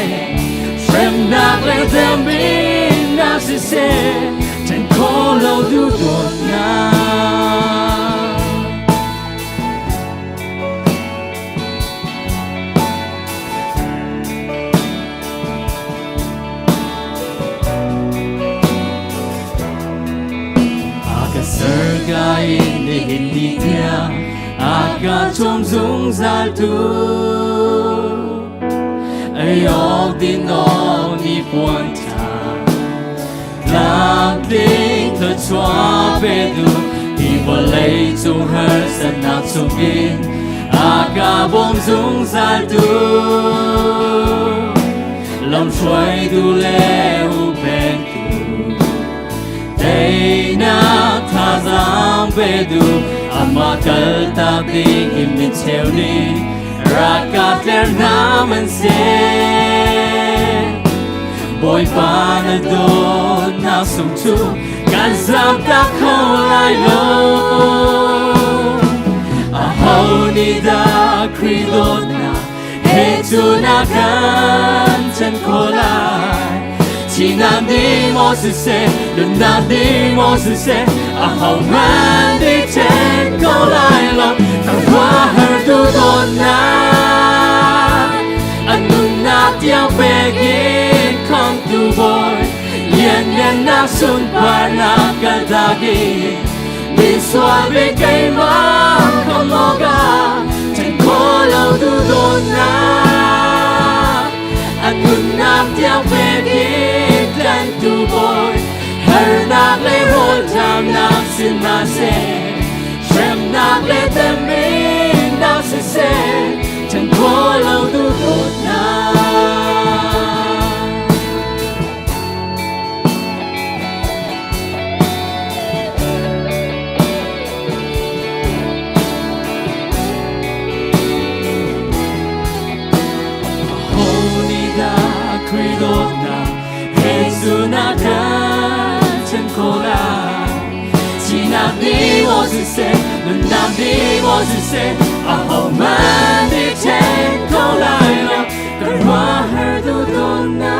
Em đã lên thêm bên đã sẽ xe chẳng có lâu đủ đột ngã Aga serga ini hindi dia Aga trong dung gian tu ai học đi nó đi buồn thà làm tiếng thật xóa về đủ thì vô lấy chung hơi sân nào chung in cả bông dung gian tu lòng xoay đủ lệ hữu bền tu đây na tha giang về đủ mà cơn ta đi kim mình theo đi Raka terna mense Boy pana do na sung tu Kazam ta kolai lo Aho ni da kri dawtnak He tu na kan chân kolai Chỉ nam đi mo su se Đừng nam đi mo su se Aho man đi trên kolai lo Thằng hoa her du dawtnak Tiang begin come to boy Yen na sun pa na kadagi Biswa be kai ma kamoga Chân ko lâu du dawtnak Anun na tiang begin come to boy Her na le hol jam na sin na se Shem na le tem min na se se Chân ko lâu du dawtnak Dawtnak He su na kan chân khô lại chỉ nam đi mo su se đừng nam đi mo su se hầu man đi trên khô lại là cần hoa her du dawtnak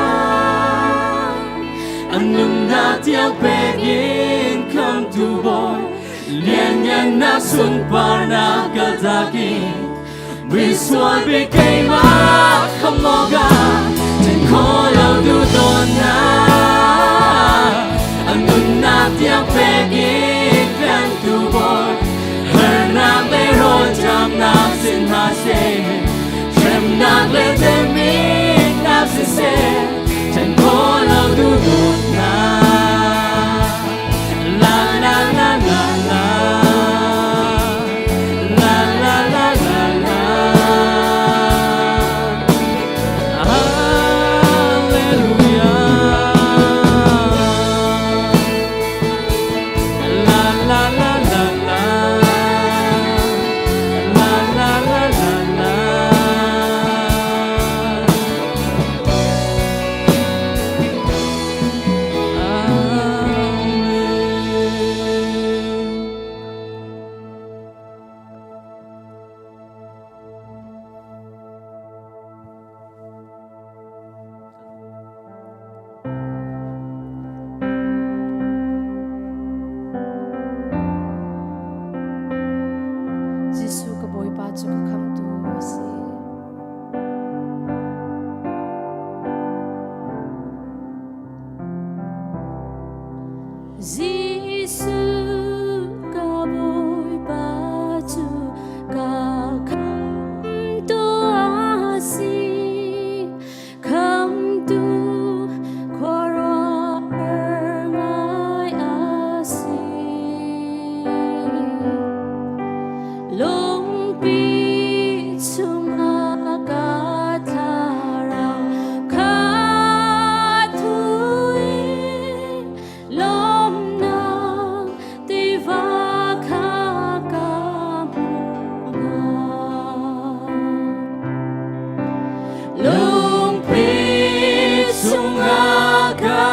anung na tiang pe gin come to boy liền nhân na sun pa na kazaki biswa be kai ma kamoga khó lâu du dawtnak anun na tiang pe gin come to boy her na le ho jam na sin ha se shem na le tem min na se se chân khó lâu du dawtnak lung pit sungaga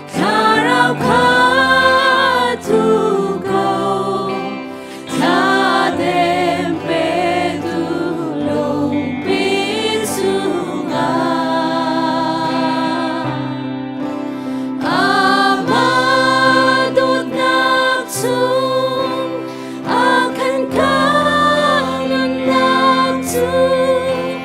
karau katugo tadem pedu lung pit sunga amadot naksung akan kangen naksung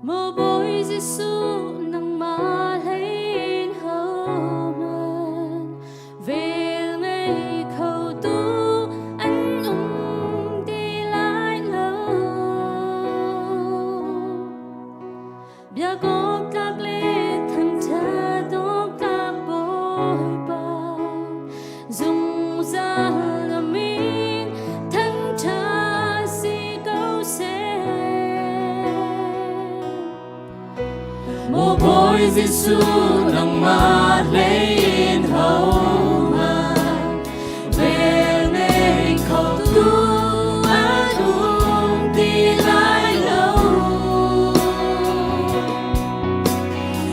Mô bối Giêsu nang ma lein hầu man về ngày khâu tu anh đi lại lâu bia có các lễ thằng cha đó các bồi bao dùng ra là mình thằng cha si câu sẽ Mô bối Giêsu nang ma lein hầu man về ngày khâu tu anh đi lại lâu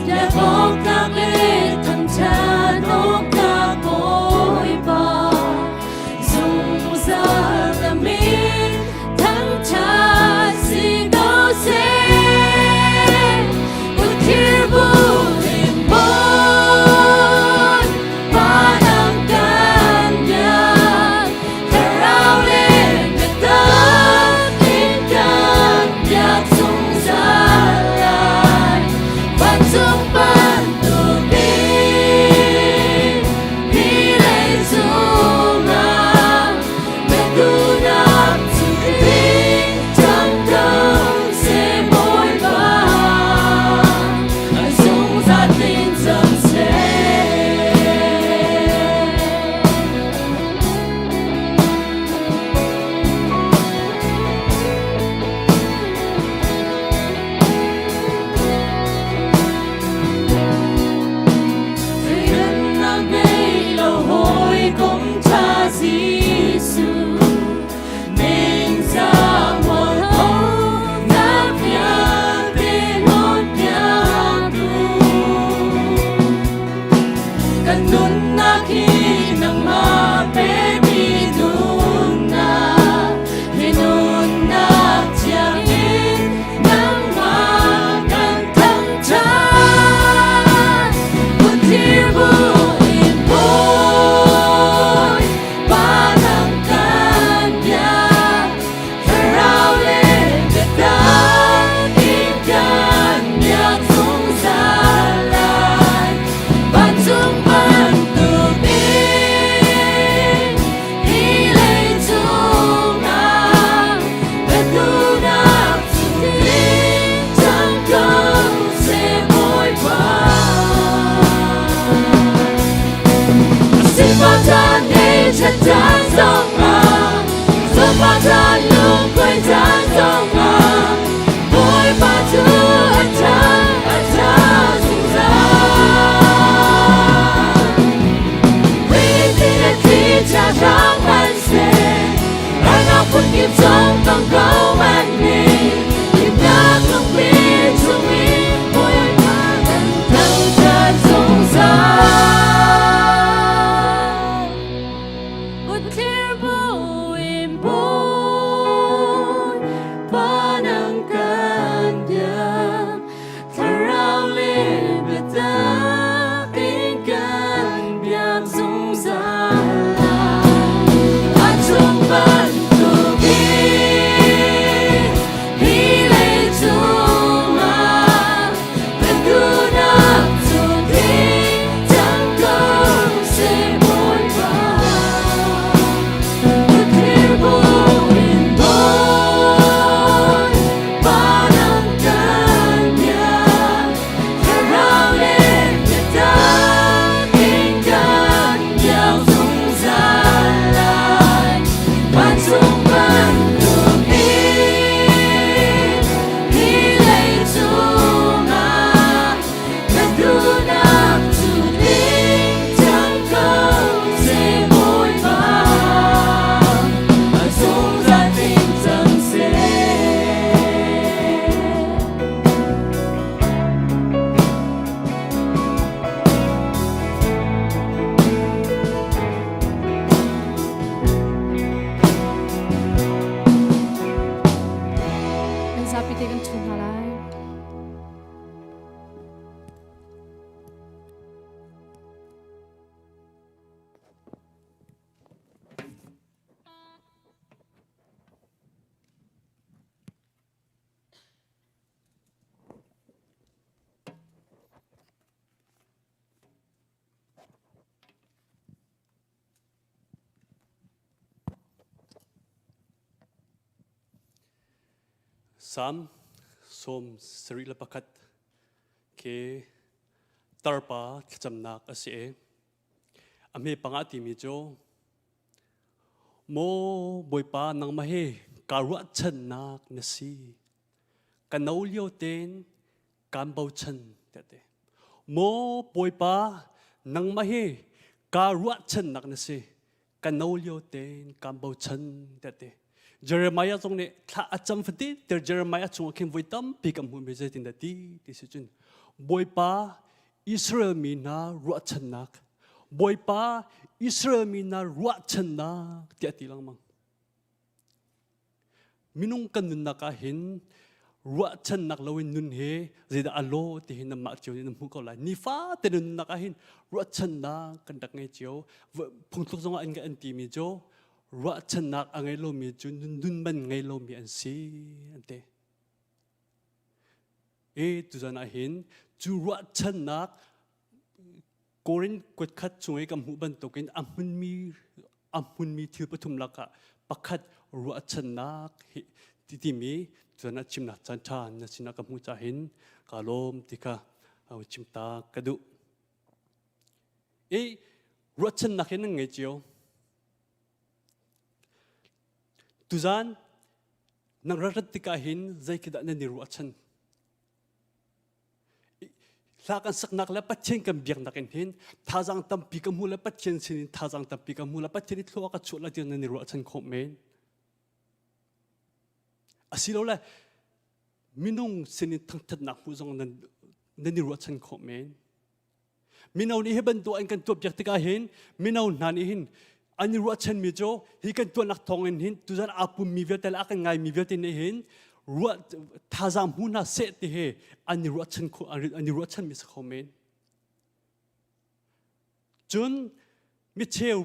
đã có các lễ thằng cha nó các bồi bao dùng ra là mình thằng cha si câu sẽ Hãy subscribe cho kênh Ghiền Mì Gõ Để không bỏ lỡ Sam som seri lepakat ke tarpa Ruahchannak ase ame pangati mi jo mo boipa nang mahe ka Ruahchannak na si kanaulyo ten kambau chan tate mo boipa nang mahe ka Ruahchannak na si kanaulyo ten kambau chan tate Jeremiah trong ne tha acham phati ter Jeremiah chung kim voitam pikam hu me zetin dati tisujun boipa Israel mina Ruahchannak boipa Israel mina Ruahchannak tiati lang mang minung kan nun nakahin Ruahchannak lawin nun he zeda alo ti hin ma chiu ni mu ko la ni fa te nun nakahin Ruahchannak kan dak ngai chiu phungtuk zonga an ga an ti mi jo Ruahchannak angai lo mi chun nun ban ngai lo mi an si ante tu zana hin chu Ruahchannak korin kwat khat chungai kam hu ban tokin amun mi thil pathum laka pakhat Ruahchannak ti mi zana chimna chan chan na sina kam hu cha hin kalom tika chimta kadu Ruahchannak hin ngai chiu Tuzan nang raratika hin zai kida na ni Ruahchan lakan saknak la patchen kam biak nakin hin thazang tam pikam hula patchen sin thazang tam pikam hula patchen thlo ka chula ti na ni Ruahchan khom men asilola minung sin thang that nak hu zong na ni Ruahchan khom men minau ni heban to an kan to biak tika hin minau nani hin ani Ruahchan mi jo hi kan to nak thong hin tuzan apum mi vel tel akan ngai mi vel tin hin ruat thazam huna se ti he ani Ruahchan mi sakhomen chun mi cheu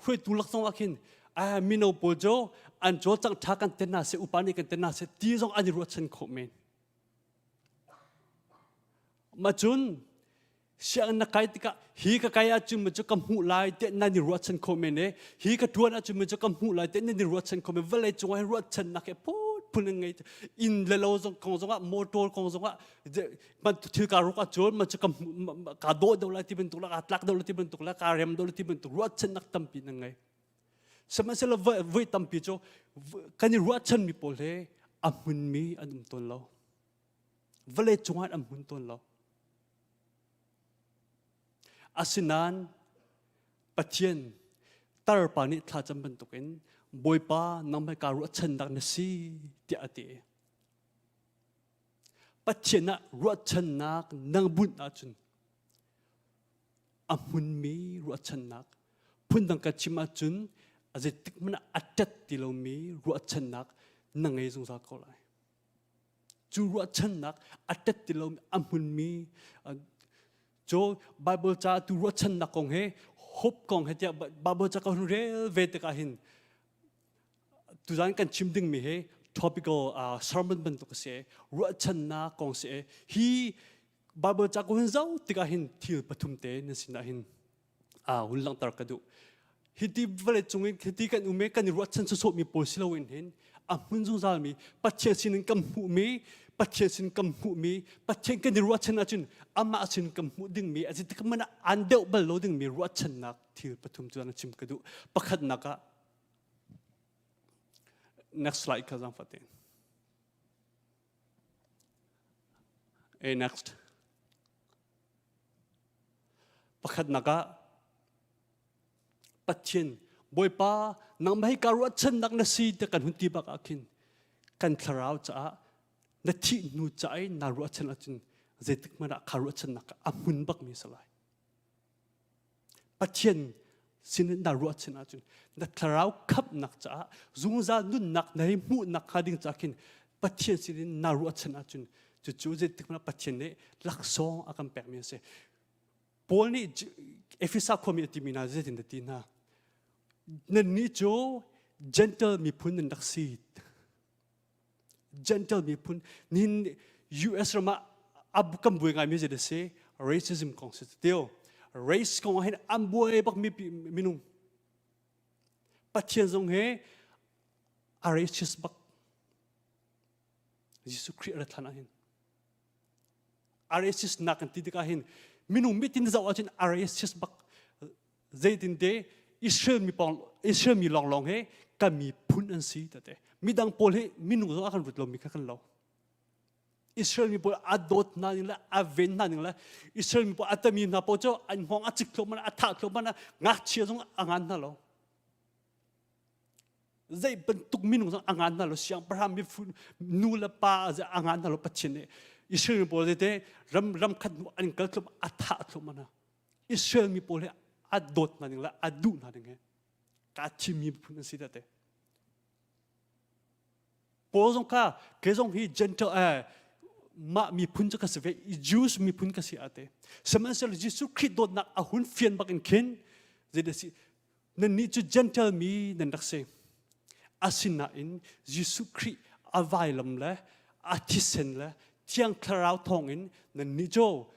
hui tu lak song akin mi no po jo an jo chang tha kan tenna se upani kan tenna se ti jong ani Ruahchan khomen ma chun siang na kai tika hi ka kaya chum ma kam hu lai te na ni Ruahchan khomen ne hi ka tuan a chum ma kam hu lai te na ni Ruahchan khomen vale chung ai Ruahchannak ke pot pun ngai in le lo zong kong zong a motor kong zong a man thil ka ro ka chon ma kam ka do do la ti ben tu la ka tlak do la ti ben tu la ka rem do la ti ben tu Ruahchannak tampi na ngai sama se la voi tampi cho kan ni Ruahchan mi pol he amun mi anum ton lo vale chung ai amun ton lo asinan patien tar pani tha cham ban tukin boipa namai ka Ruahchannak na si ti ati patiena Ruahchannak nang bun a chun amun mi Ruahchannak phundang ka chima chun aje tikmana atat tilomi Ruahchannak nangai zung sa ko lai chu Ruahchannak atat tilomi amun mi jo Bible cha tu Ruahchannak kong he hop kong he tia Bible cha ka hun rel ve te ka hin tu zan kan chimding mi he topical sermon ban to ka se Ruahchannak kong se hi Bible cha ko hun zau te ka hin thil pathum te na sina hin hun lang tar ka du hi ti vale chungin khati kan ume kan Ruahchan so mi pol silo in hin mun zung zal mi patche sin kam hu mi patche sin kam hu mi patche kan Ruahchan achun ama sin kam hu ding mi azit kamana andeu bal lo ding mi Ruahchannak thil pathum chu na chim kadu pakhat naka next slide ka jang fatin next pakhat naka patchen boipa nang mai ka Ruahchannak na si te kan hunti bak akin kan tharau cha na thi nu chai na Ruahchan achun zetik mana ka Ruahchannak amun bak mi salai patchen sin na Ruahchan achun na tharau khap nak cha zungza nun nak nai mu nak khading chakin patchen sin na Ruahchan achun chu zetik mana patchen ne laksong akam pek mi se polni efisa community mina zetin de tina ni jo gentle mi pun nak sit gentle mi pun nin US rama abukam buai ngai mi je se racism constitute race kong hin ambuai bak mi minung pathian zong he a racist bak Yesu Christ rathana hin RSS nakan tidika hin minung mitin zawajin RSS bak zaitin de Israel mi long he kami pun an si tate midang pol he minung zo akan rutlo mi kan lo Israel mi pol adot na nila aven na nila Israel mi pol atami na po jo an hong achik lo man athak lo man ngak chia jong angan na lo zai bentuk minung jong angan na lo siang parham mi nu la pa za angan na lo pachin ne Israel mi pol de ram khat an kal lo athak lo man Israel mi pol he adot na nila adu na nge ka chimi pun si tate Pozong ka kezong hi gentle ma mi pun ka se Jews mi pun ka si ate samansel Jesus Christ dot nak ahun fian bakin ken zede si nan ni chu gentle mi nan dak se asina in Jesus Christ availam la atisen la tiang klarau thong in nan ni jo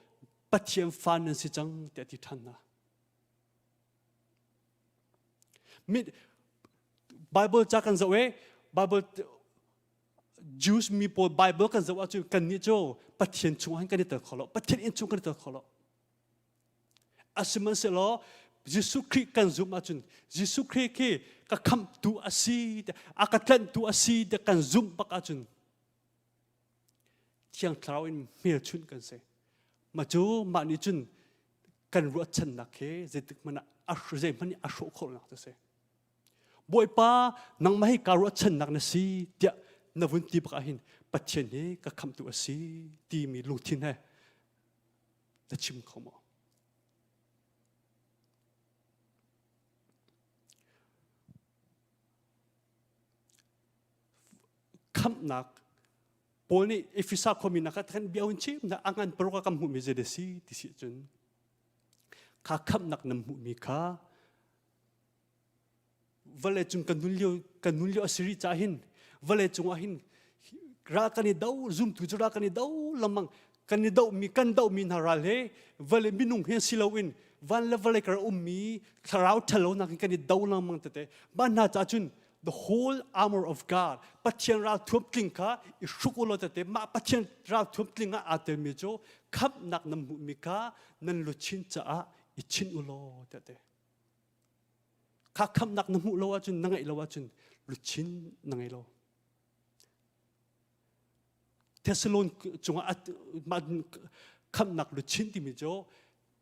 pathiam fan nan si chang te ti than na mi Bible cha kan zawe Bible Jews mi po Bible kan zawa chu kan ni jo pathian chung han kan ni ta kholo pathian in chung kan ni ta kholo asiman se lo Jesus Christ kan zum achun Jesus Christ ke ka kham tu asi akatlan tu asi de kan zum bak achun tiang tlau in mel chun kan se ma chu ma ni chun kan Ruahchannak he zetik mana ashu ze mani ashu khol nak ta se boy pa nang mahi ka Ruahchannak na si tia na vun ti bak ahin pathian he ka kham tu asi ti mi lu thin he ta chim khomo kham nak polni efisa khomi nak kan biawin chim na angan pro ka kam hu mi zede si ti si chun ka kham nak nam hu mi kha vale chung kanulio asiri chahin vale chung ahin ra kani dau zum tu ra kani dau lamang kani dau mi naral he vale minung he silawin van la vale kar ummi tharau thalo nak kani dau lamang tate ban na cha chun the whole armor of God pathian ra thup tling kha ishukulo tate ma pathian ra thup tling a atel mi jo khap nak nam mi ka nan lu chin cha a ichin ulo tate ka kham nak nam lo wa chun nangai lo wa chun lu chin nangai lo Thessalon chunga at kham nak lu chin ti mi jo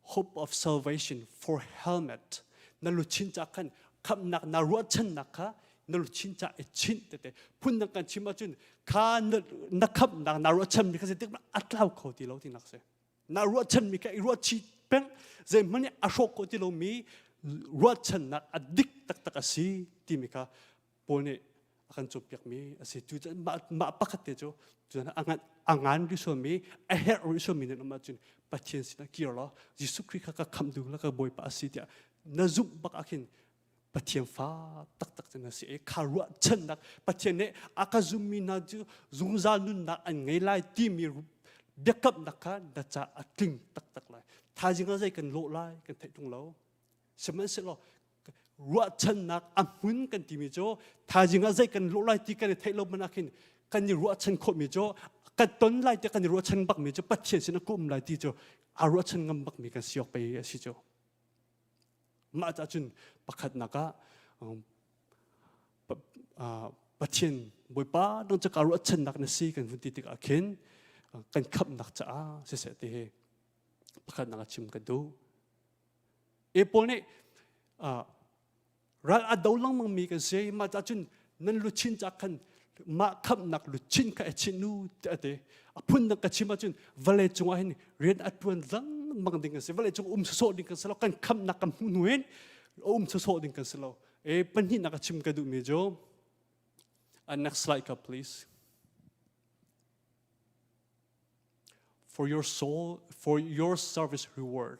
hope of salvation for helmet na lu chin cha khan kham nak na Ruahchannak kha na lu chin cha e chin te phun nak kan chima chun kha na kham nak na Ruahchan mi kha se tik atlaw kho ti lo ti nak se na Ruahchan mi ka Ruah chi peng ze mani ashok ko ti lo mi Ruahchannak adik tak asi ti mi ka polne akan chopyak mi asi tu ma pakat te jo tu angan ri so mi a her ri so mi na ma chun pathian sina kirlo Jesus Christ ka kham du la ka boy pa asi tia na zup bak akin pathian fa tak na si ka Ruahchannak pathian ne akazumi na ju zungza nun na an ngai lai ti mi dekap nakha da cha atling tak lai thajinga zai kan lo lai kan thai tung lo seman se lo Ruahchannak amun kan ti mi jo thajinga zai kan lo lai ti kan thai lo manakin kan ni Ruahchan kho mi jo kan ton lai te kan Ruahchan bak mi jo pathian sina kum lai ti jo a Ruahchan ngam bak mi kan siok pe si jo ma cha chun pakhat naka pathian boy pa dong cha ka Ruahchannak na si kan vun ti tik akhen kan khap nak cha se se te he pakhat naka chim ka do e polne ral adaw lang mang mi kan se ma cha chun nan lu chin cha khan ma khap nak lu chin ka chinu te apun nak ka chima chun vale chung ahin ren atun lang mang ding kan se vale chung so ding kan se lo kan kham nak kam nuen so ding kan se lo e panhi nak chim ka du mi jo next slide ka please for your soul for your service reward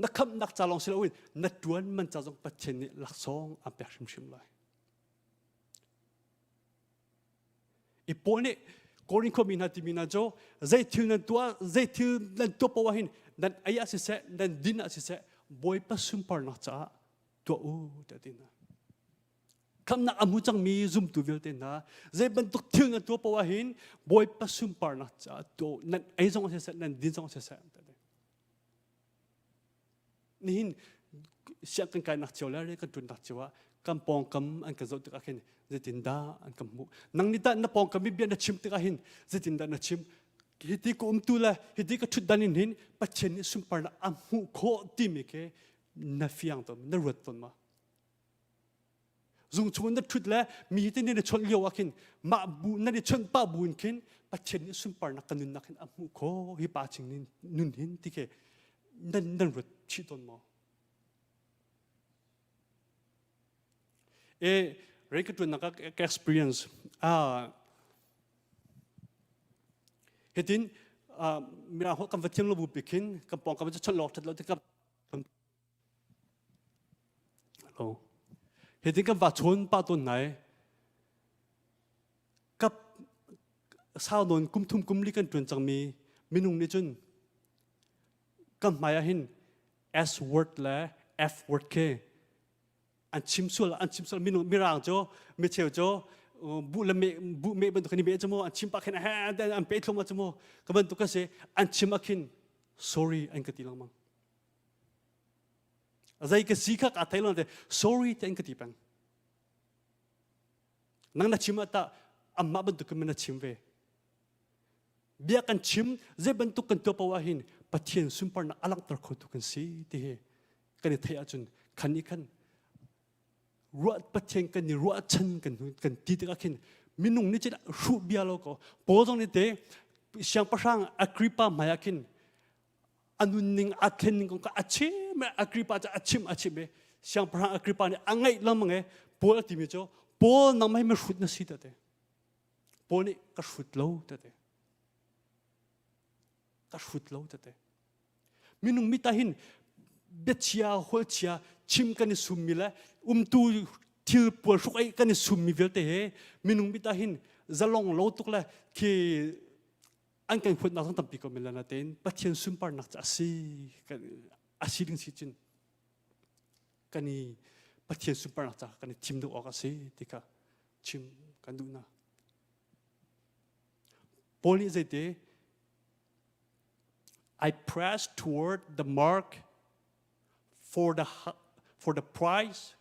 na kham nak cha long silawin na tuan man cha jong pathian ni laksong a pe shim lai ipone korin ko min hati mina jo zai thil nan to pawahin dan aya si se dan din si se boy pa sum par na cha to u ta din cam na amu chang mi zoom tu vel te na zai ban tuk thing a to pawa hin boy pasum par na cha to nan ai zong se nan din zong se ni hin sia kan kai nak chola re kan tun nak chawa kam pong kam an ka zo ta khen zetinda an kam mu nang ni ta na pong kam bi na chim ta hin zetinda na chim hiti ko tu la hiti ka thut danin hin pachen ni sum par na amu kho ti mi ke na fiang to na rut ton ma zung chun na thut la mi ti ni na chon liwa khin ma bu na ni chon pa bun khin pachen ni sum par na kanun na khin amu kho hi pa ching nin nun hin ti ke nan rut chi ton ma re ka tu na ka experience hetin mira ho kam vathim lo bu pikin kam pong kam chon lok that lo te kam lo hetin kam va chon pa ton nai kap sao non kum thum kum li kan tun chang mi minung ni chun kam maya hin s word la f word ke an chim sul minung mirang jo me cheu jo bu me ban to khani be chamo an chim pa khen ha dan an pe thloma chamo ka ban to ka se an chim akhin sorry an ka tilang mang azai ka sikha ka thailon de sorry te an ka tipang nang na chim ata amma ban to ka mena chim ve bia kan chim ze ban to kan to pawahin pathian sumpar na alang tar kho to kan si ti he kan thaya chun khani khan ruat pathian kan ni ruachan kan ti ta khin minung ni chira ru bia lo ko pozong ni te siang pasang akripa maya khin anun ning akhen ning ko achi me akripa cha achim be siang pasang akripa ni angai lamang e pol ti mi cho pol na mai me rut na si ta te pol ni ka rut lo ta te ka rut lo ta te minung mi ta hin betchia holchia chim kan sumila tu thil pol ruai kan summi velte he minung bita hin zalong lo tukla ki an kan khut na tam pi ko melana ten pathian sumpar nak cha si kan asiring si chin kani pathian sumpar nak cha kan chim do oka si tika chim kan du na poli zete I press toward the mark for the prize,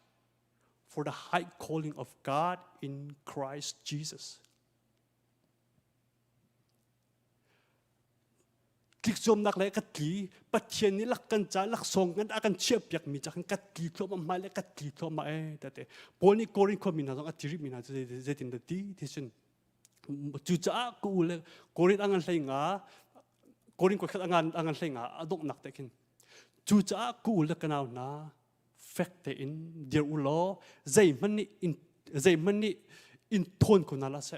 for the high calling of God in Christ Jesus. Klik zom nak le katli pathian ni lak kan cha lak song kan akan chia piak mi cha kan katli tho ma le katli tho ma e tate poni korin ko mina jong atiri mina je tin da ti chen chu cha ku le korin angan hleinga korin ko khat angan hleinga adok nak te kin chu cha ku le kanaw na factor in dear ulo zai mani in ton ko nala se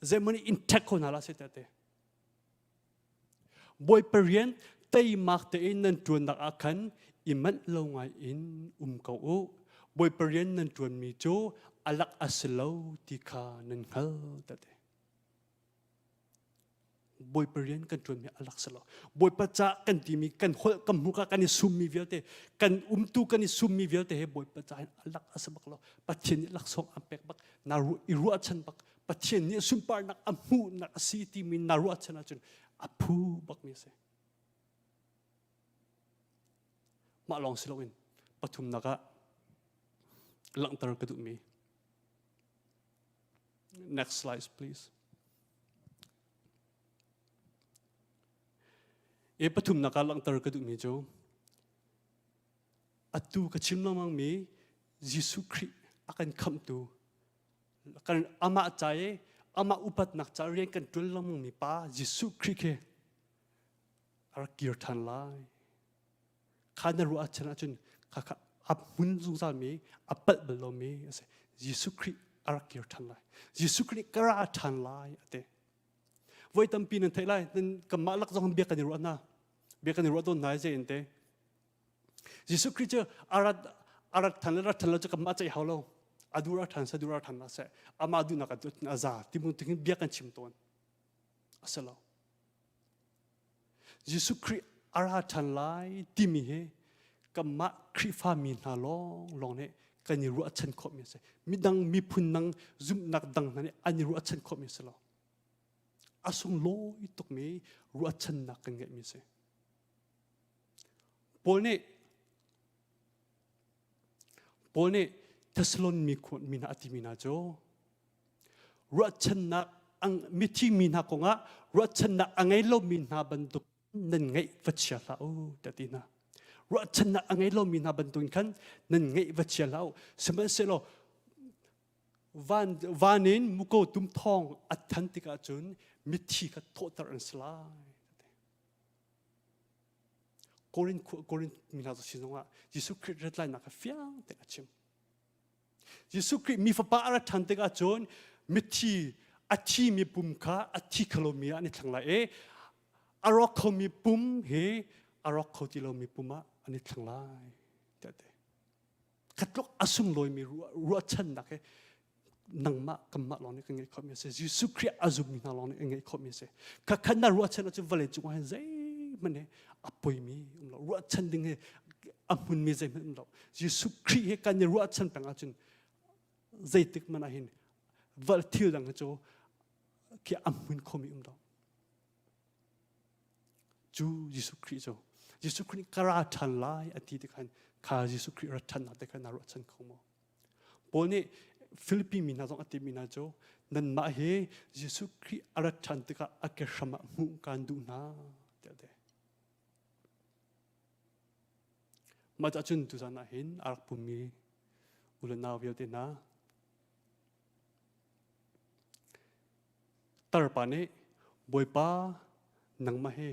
zai mani in tek ko nala se tate boy perian tay mak te in nan tuan nak akan iman lo ngai in ko u boy perian nan tuan mi cho alak aslo ti kha nan hal tate boy perian kan tuan mi alak salo boy pacha kan ti mi kan hol kam muka kan summi velte kan tu kan summi velte he boy pacha alak asbak lo pathin lak song ampek bak na ruachan bak pathin ni sumpar nak amu nak asiti min na ruachan achun apu bak mi se ma long silowin pathum naka lang tar ka du mi next slide please pathum naka lang tar ka du mi jo atu ka chim lamang mi Jesus Christ akan kham tu kan ama chae ama upat nak cha rian kan tul lamang mi pa Jesus Christ ke ar kir than lai khana ru achana chun kha ap mun zung sal mi apal belo mi ase Jesus Christ ar kir than lai Jesus Christ kara than lai ate voi tam pin an thailai nan kamma lak jong bia kan ru na bia kan ru don nai je ente Jesus Christ arat than lo cha kamma chai haulo adura than na se ama adu na ka tu na za timun tin bia kan chim ton asalo Jesus Christ ara than lai ti mi he kamma Christ fa mi na long ne cái như Ruahchan khó mi se mi dang mi phun nang Zumhnak dang này anh Ruahchan khó mi se lo asung lo itok mi Ruahchannak kan ngai mi se Paul ne Thessalon mi khun mina ati mina jo Ruahchannak ang mithi mina ko nga Ruahchannak angai lo mina banduk nan ngai vachia lao tatina Ruahchannak angai lo mina banduk kan nan ngai vachia lao sama se lo vanin muko tum thong athantika chun mithi ka thotar an slai Corin mina zo sinonga Jesus Christ red line na ka fiang te achim Jesus Christ mi fa pa ara thanteka chon mithi athi mi pum kha athi khalomia ani thlangla e arok kho mi pum he arok kho ti lo mi puma ani thlangla te katlok asung loi mi Ruahchannak he nangma kamma lo ni kangai khom se Jesus Christ azum mi na lo ni ngai khom se ka khanna Ruahchannak chu vale chu han zai mane apoi mi Ruahchan ding he amun mi zai lo Jesus Christ he kan Ruahchan panga chun zai tik mana hin val thil dang cho ki amun khomi lo chu Jesus Christ cho Jesus Christ kara than lai ati te khan kha Jesus Christ ra than na te khan Ruahchan khomo pone Philippines mina zong ati mina cho nan ma he Jesus Christ ara than te ka akeshama mu kan du na te ma cha chun tu sana hin arak pumi ulana vyo te na tarpane boipa nang ma he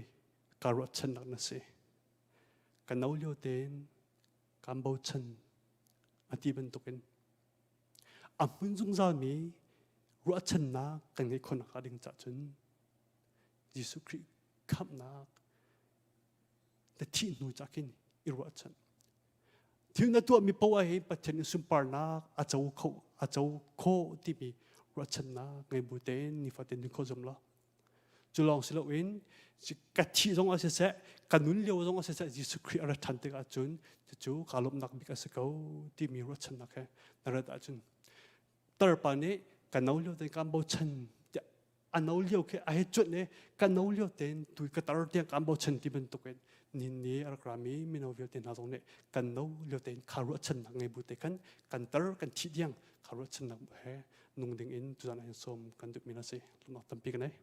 ka Ruahchannak na se kanaulyo ten kambau chan ati ban token amun zung za mi Ruahchannak kan ngai khon ka ding cha chun Jesus Christ kham na the thi nu chakin i Ruahchan thiu na tu mi pawa he pathen sumpar na achau kho ti mi Ruahchannak ngai bu ten ni faten ni kho zom la chulong silo win ka thi zong ase se kanun leo zong ase se Jesus Christ ara than te ka chun chu kalom nak bi ka se ko ti mi Ruahchannak he nara ta chun tarpane kanaulyo te kambau chan anaulyo ke ahe chut ne kanaulyo ten tu ka tar te kambau chan ti ben token nin ni arkrami minovyo te na zong ne kanaulyo ten Ruahchannak ngai bu te kan tar kan thi diang Ruahchannak he nung ding in tu zan som kan duk mina se lo tampi kan ai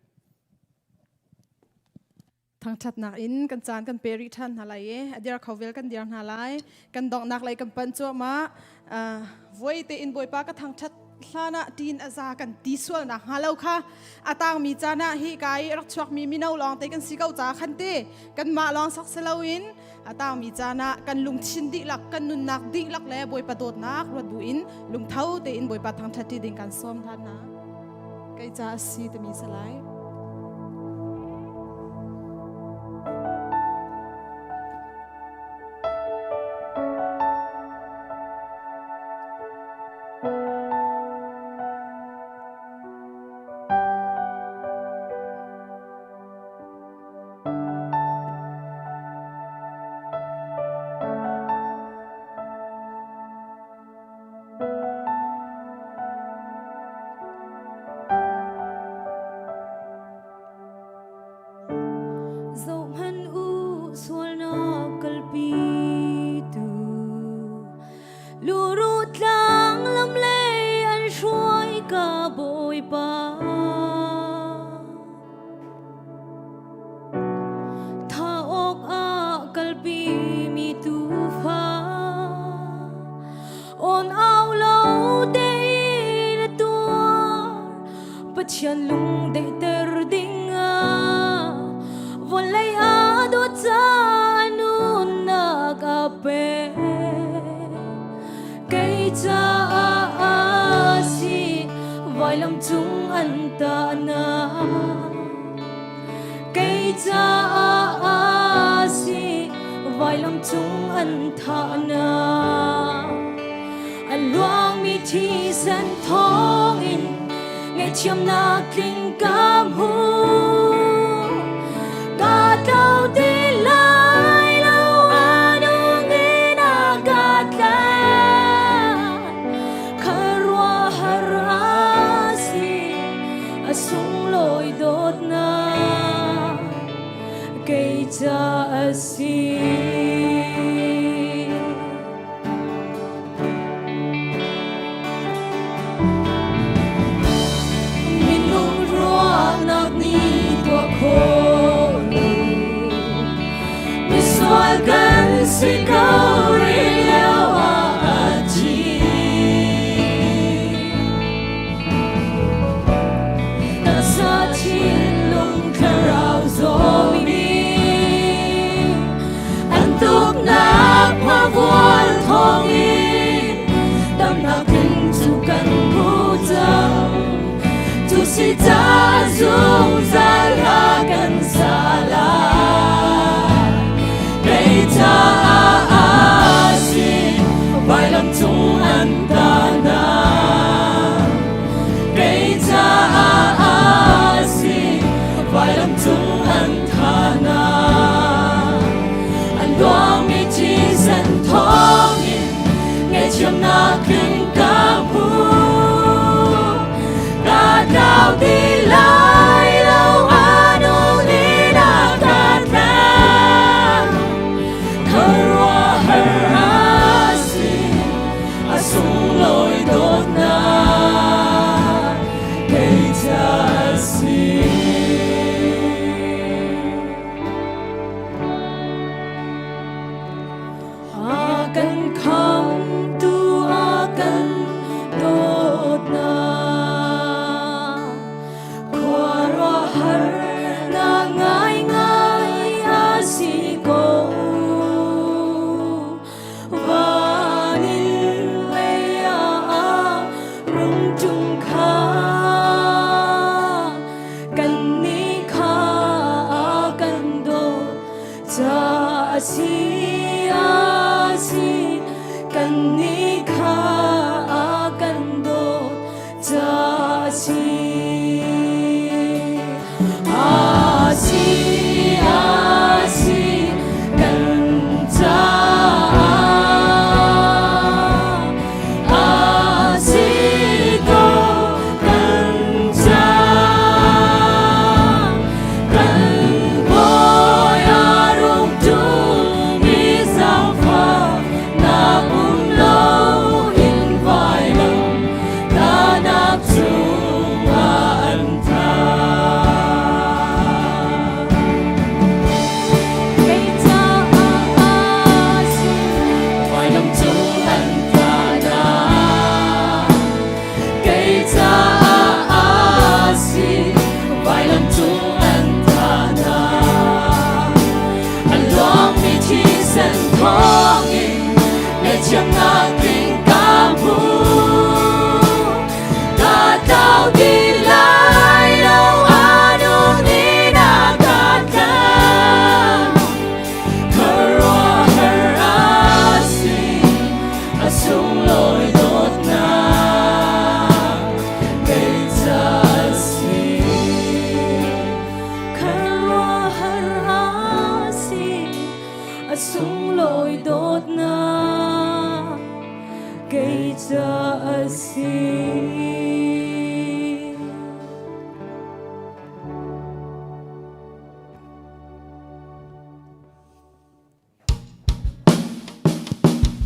thang chat nak in kan chan kan peri than halai adir khovel kan dir halai kan Dawtnak lai kan pan chu ma voi te in boi pa ka thang chat hlana tin aza kan tiswal na halau kha atang mi chana hi kai rak chuak mi minau long te kan sikau cha khan te kan ma long sak selawin atang mi chana kan lung chin di lak kan nun nak di lak le boi pa Dawtnak ro du in lung thau te in boi pa thang chat ti ding kan som than na kai cha si te mi salai Chian lung de ter dinga volay ado cha nun na kape kay cha si vai lam chung anta na kay cha si vai lam chung anta na luang mi thi san thong in ngày chiêm na kinh cảm hu cả tàu đi lại lâu anh nghe na cả ta cây cha si min nung ruahchannak ni tua khổ mi xoay gần si câu ri leo a chi ta sa chin lung kharao zo mi an tuk nak ma vuan thong in dam nak kinh chu kan bu chang tu si cha dung za la kan sala cây cha a si vai lam chung an ta na cây cha a si vai lam chung an tha na an luang mi chi san thong in nghe chiêm na kinh ca mu ca cao đi lại lâu anu đi na ca ca karwa harasi asung loi dot na cây cha si akan kham tu akan dot na kwarwa har na ngai ngai asi ko vanin leya rung chung kha kan ni kha kan do cha si asi kan ni kha kan do cha si asi kan cha asi ko kan cha kan boy arung chung mi sao pha na lo in vai lam na nak chung an tha cây cha si vai lam chung an tha na cây cha si vai lam chung an tha na an luang mi chi san thong in nghe chiêm na kinh ca mu ca cao đi lại lâu anu đi na ca ca karwa harasi asung loi dot na cây cha si karwa harasi asung loi dot na cây cha si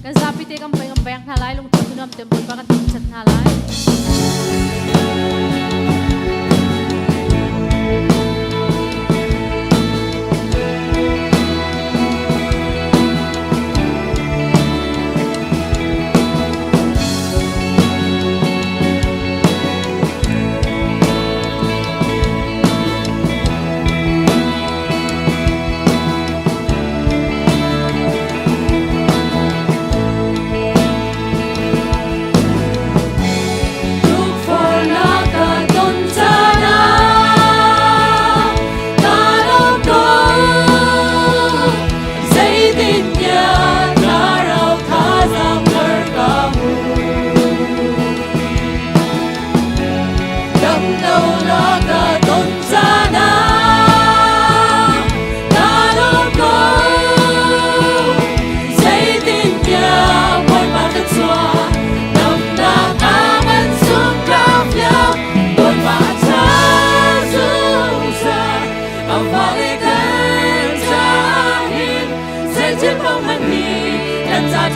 kan zapi te kam peng halai lung tu nam tem bol pa kan chat halai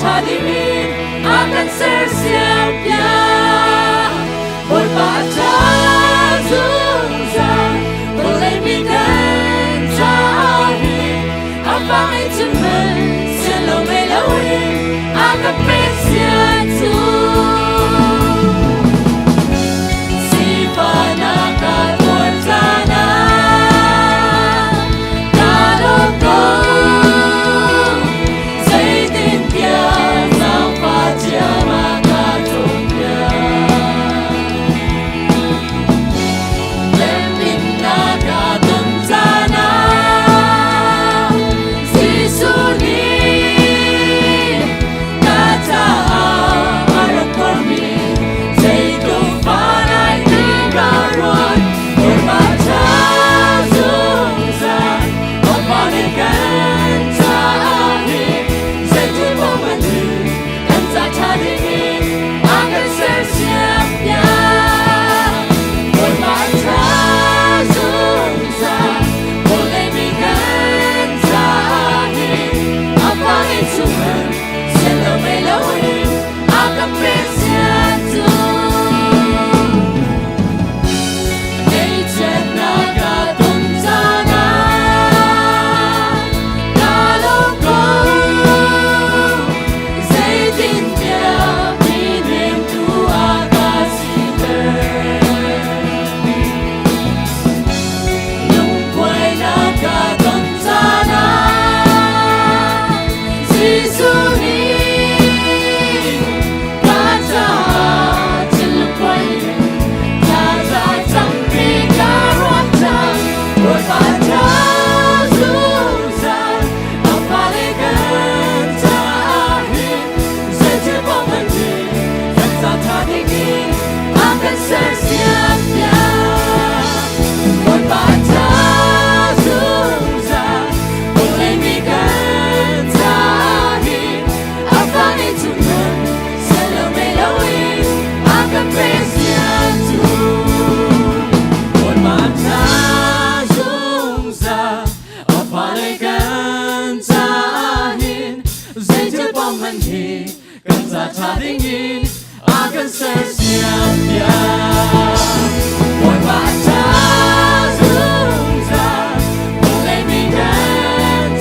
hadingin akan tersiapnya berbaca zungzang boleh minantahi abang itu menselawai akan presiatu hadingin akan tersiapnya berbaca zungzang boleh minantahi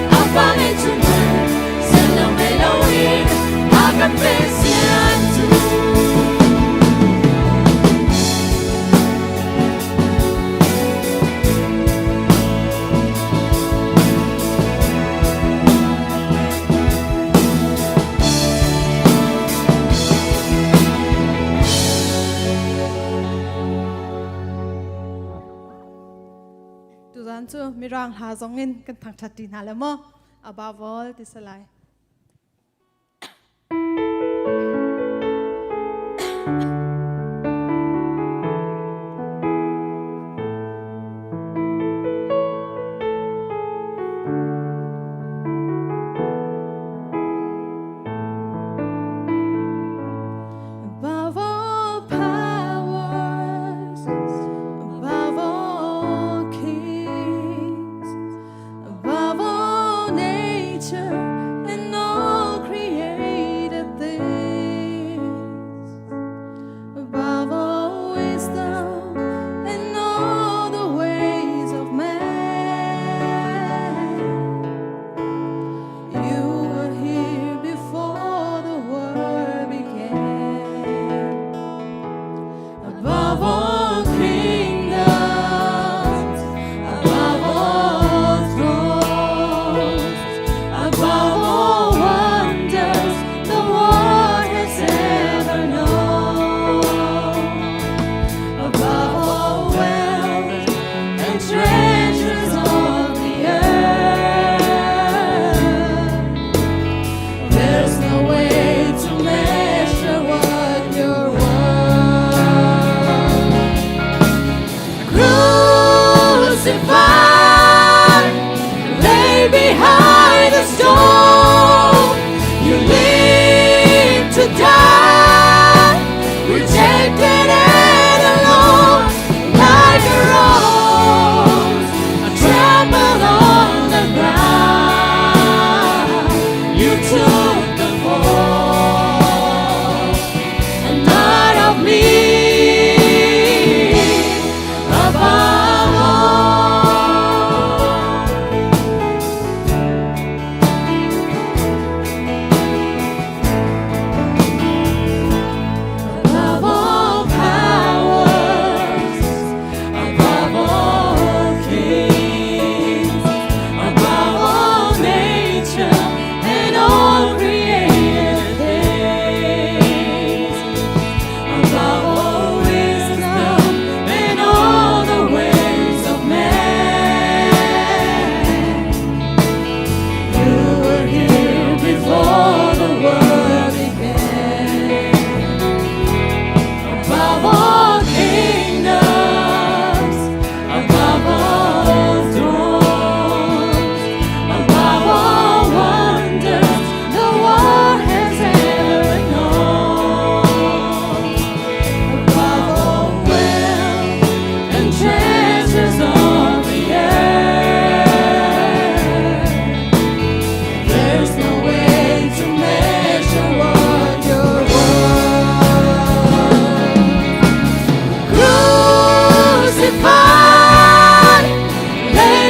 abang itu menselawai akan presiatu tu mirang hazongin kan thang chati nalamo above all disalai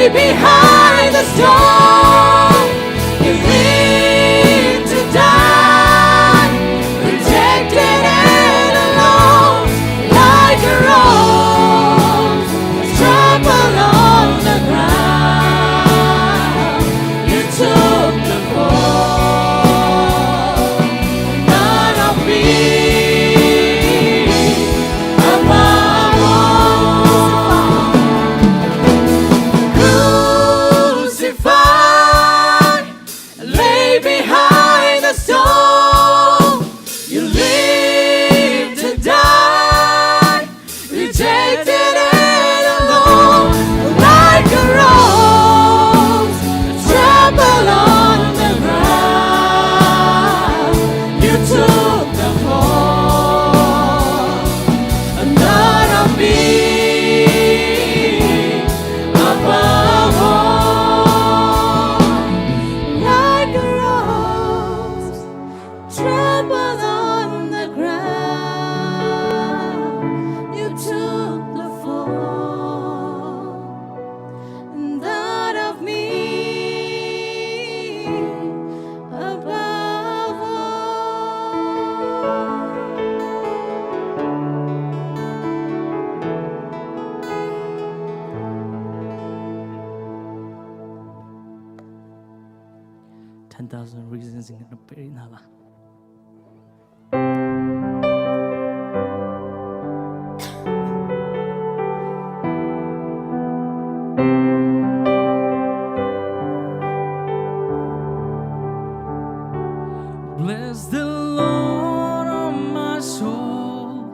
behind the storm. You live to die, rejected and alone, like a rose trampled on the ground. You took the fall, none of me above all. Crucified, lay behind the stone. You live to die, rejected and alone, like a rose trampled on the ground. You took the fall, none of me above all. Like a rose trampled on the ground, you took the fall, none of me above all. 10,000 reasons in the Perinala. Bless the Lord, oh my soul,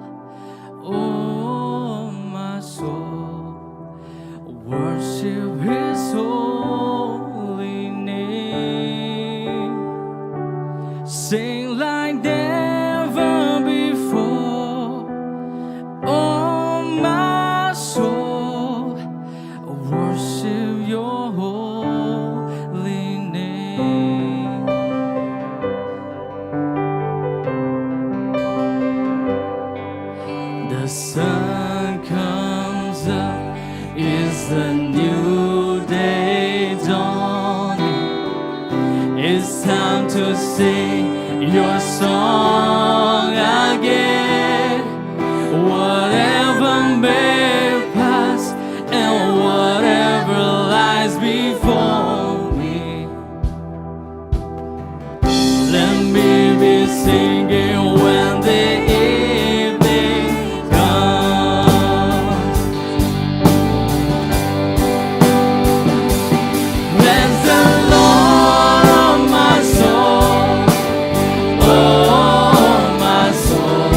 oh my soul. Worship His holy name. Sing like never before, oh my soul. Worship Your holy name. The sun comes up, is the new day dawning. It's time to sing Your song again. Whatever may pass and whatever lies before me, let me be singing when the evening comes. Bless the Lord, oh my soul, oh my soul.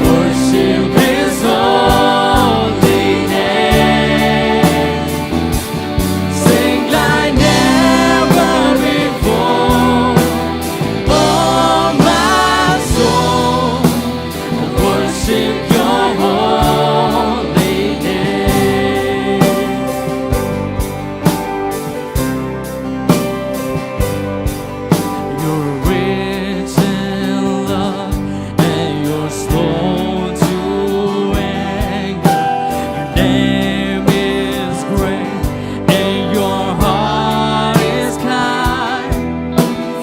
Worship His holy name. Sing like never before, oh my soul. Worship Your holy name. You're rich in love and You're slow to anger. Your name is great and Your heart is kind.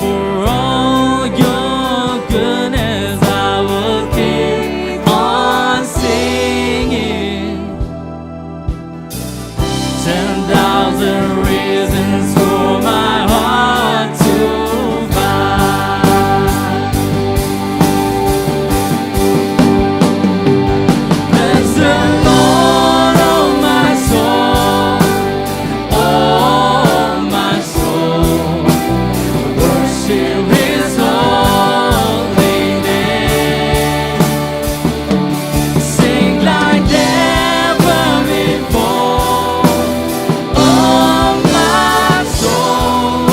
For all Your goodness I will keep on singing. 10,000 reasons for my heart to find. Bless the Lord, oh my soul, oh my soul. Worship His holy name. Sing like never before, oh my soul.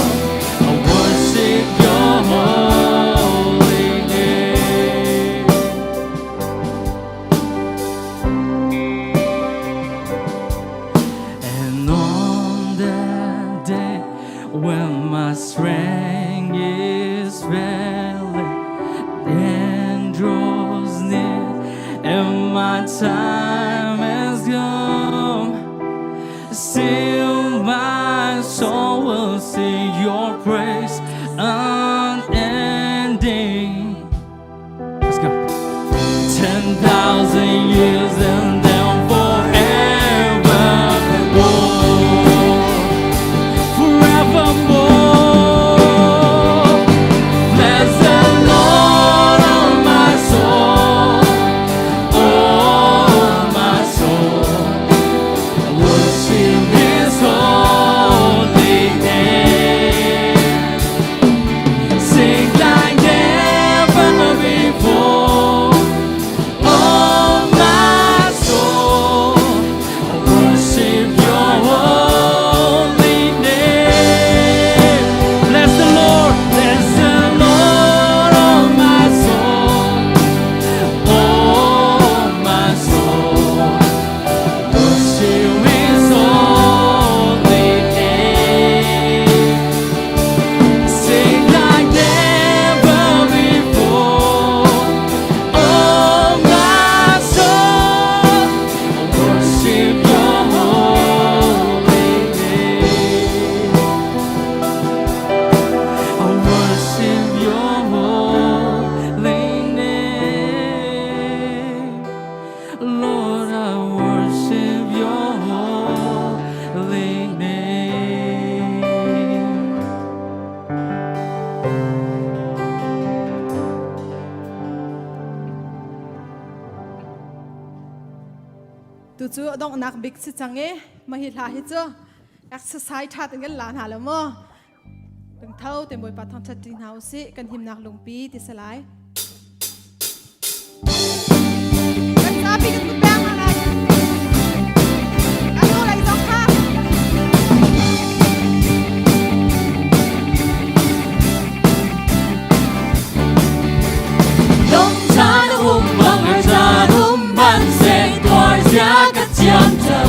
Worship Your holy name. And on that day when my strength is failing and draws near and my time has come, still sing your praise unending. Let's go. 10,000 years and then forevermore, forevermore. Bless the Lord, oh my soul, oh my soul. Worship His holy name. Sing like never before. Oh my soul, worship Your holy name. Bless the Lord, oh my soul, oh my soul. Worship His holy name. Sing like never before. Oh my soul, worship Your holy name. I worship Your holy name. Lord, I worship Your holy name. tu chu Dawtnak big si change mahi hla hi chu exercise that ngal lan hala mo ding thau te moi pa thang that tin hau si kan him nak lungpi ti salai kan sa pi kan bang ma lai kan tu lai dong kha Đông cha nó bằng người cha đúng ban sẽ thoải giá các chiam trầu.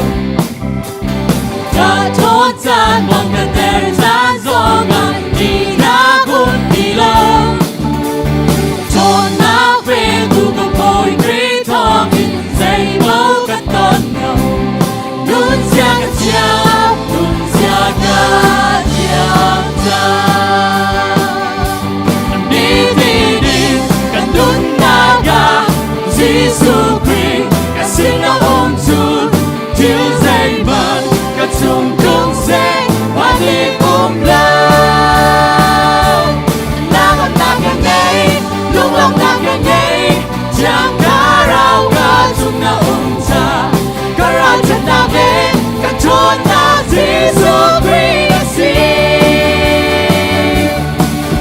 Cha thốt cha bằng cái tên cha do ngài đi na cũng đi lâu. Cho na về tu có bồi trí thọ mình dây bấu các con nhau. Luôn xa các chiam, luôn xa các chiam cha. Jesus Christ, cả xin nó ôm chuột, thiếu dây bận, cả chung cũng sẽ hoa đi cùng lâu. Nàng ôm nàng ngày ngày, lúc lòng nàng ngày ngày, chẳng cả rau cả chung nào ôm cha, cả ra chân nàng về, cả chốn nàng Jesus Christ đã xin.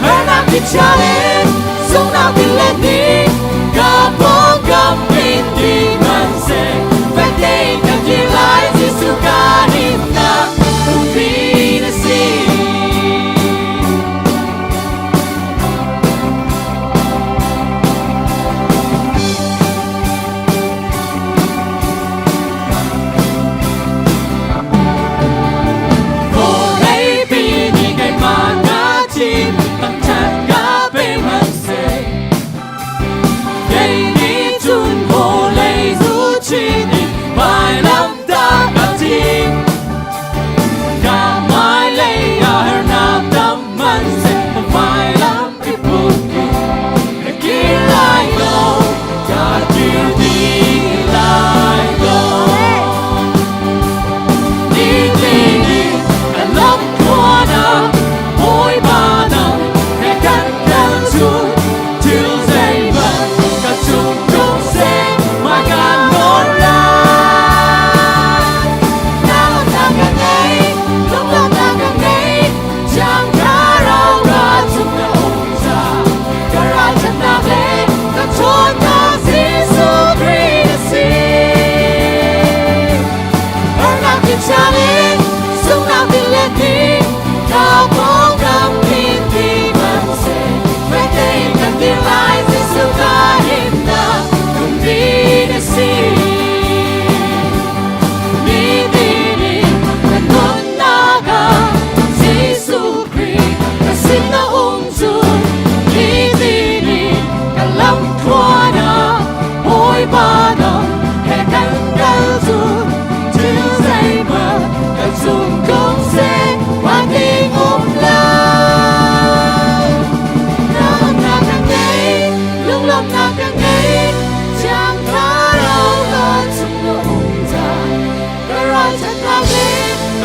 Hỡi nàng đi cha lên, sống nàng đi lên đi, cả bóng cầm bên đi man sẽ về đây càng đi lại Jesus cả niềm nặng cùng vì đã xin. Cô lấy vì ngày mà ngã chìm tăng chặt cả bên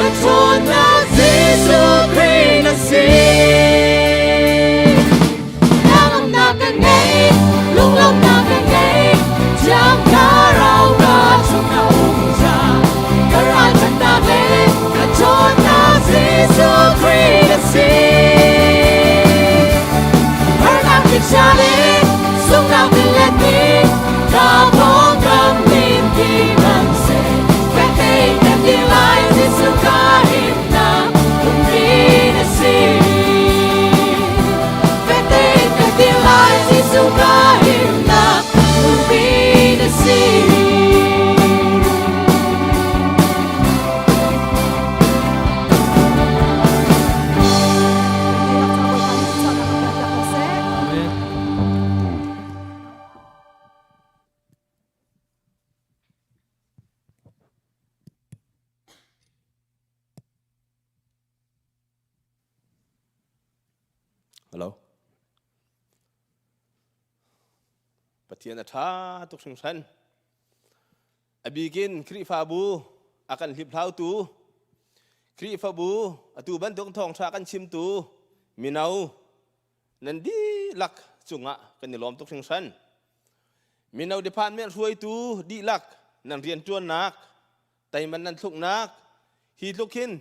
Ruahchannak Jesus Christ Nang nakan ngay lung long nakan ngay jam karau Ruahchannak Ruahchannak Ruahchannak Jesus Christ Pernak dicari Zumhnak dileti Kapong ramin di bangsa Beting dan dilai disukain na Umbinasi Beting dan dilai disukain na Umbinasi Hello. Patian atha tuk sing san. Abigin kri fabu akan lip lau tu. Kri fabu atu bantuk thong sa kan chim tu. Minau nandi lak chunga kan nilom tuk sing san. Minau department ruai tu di lak nan rian chuan nak. Tai man nan thuk nak. Hi lukin.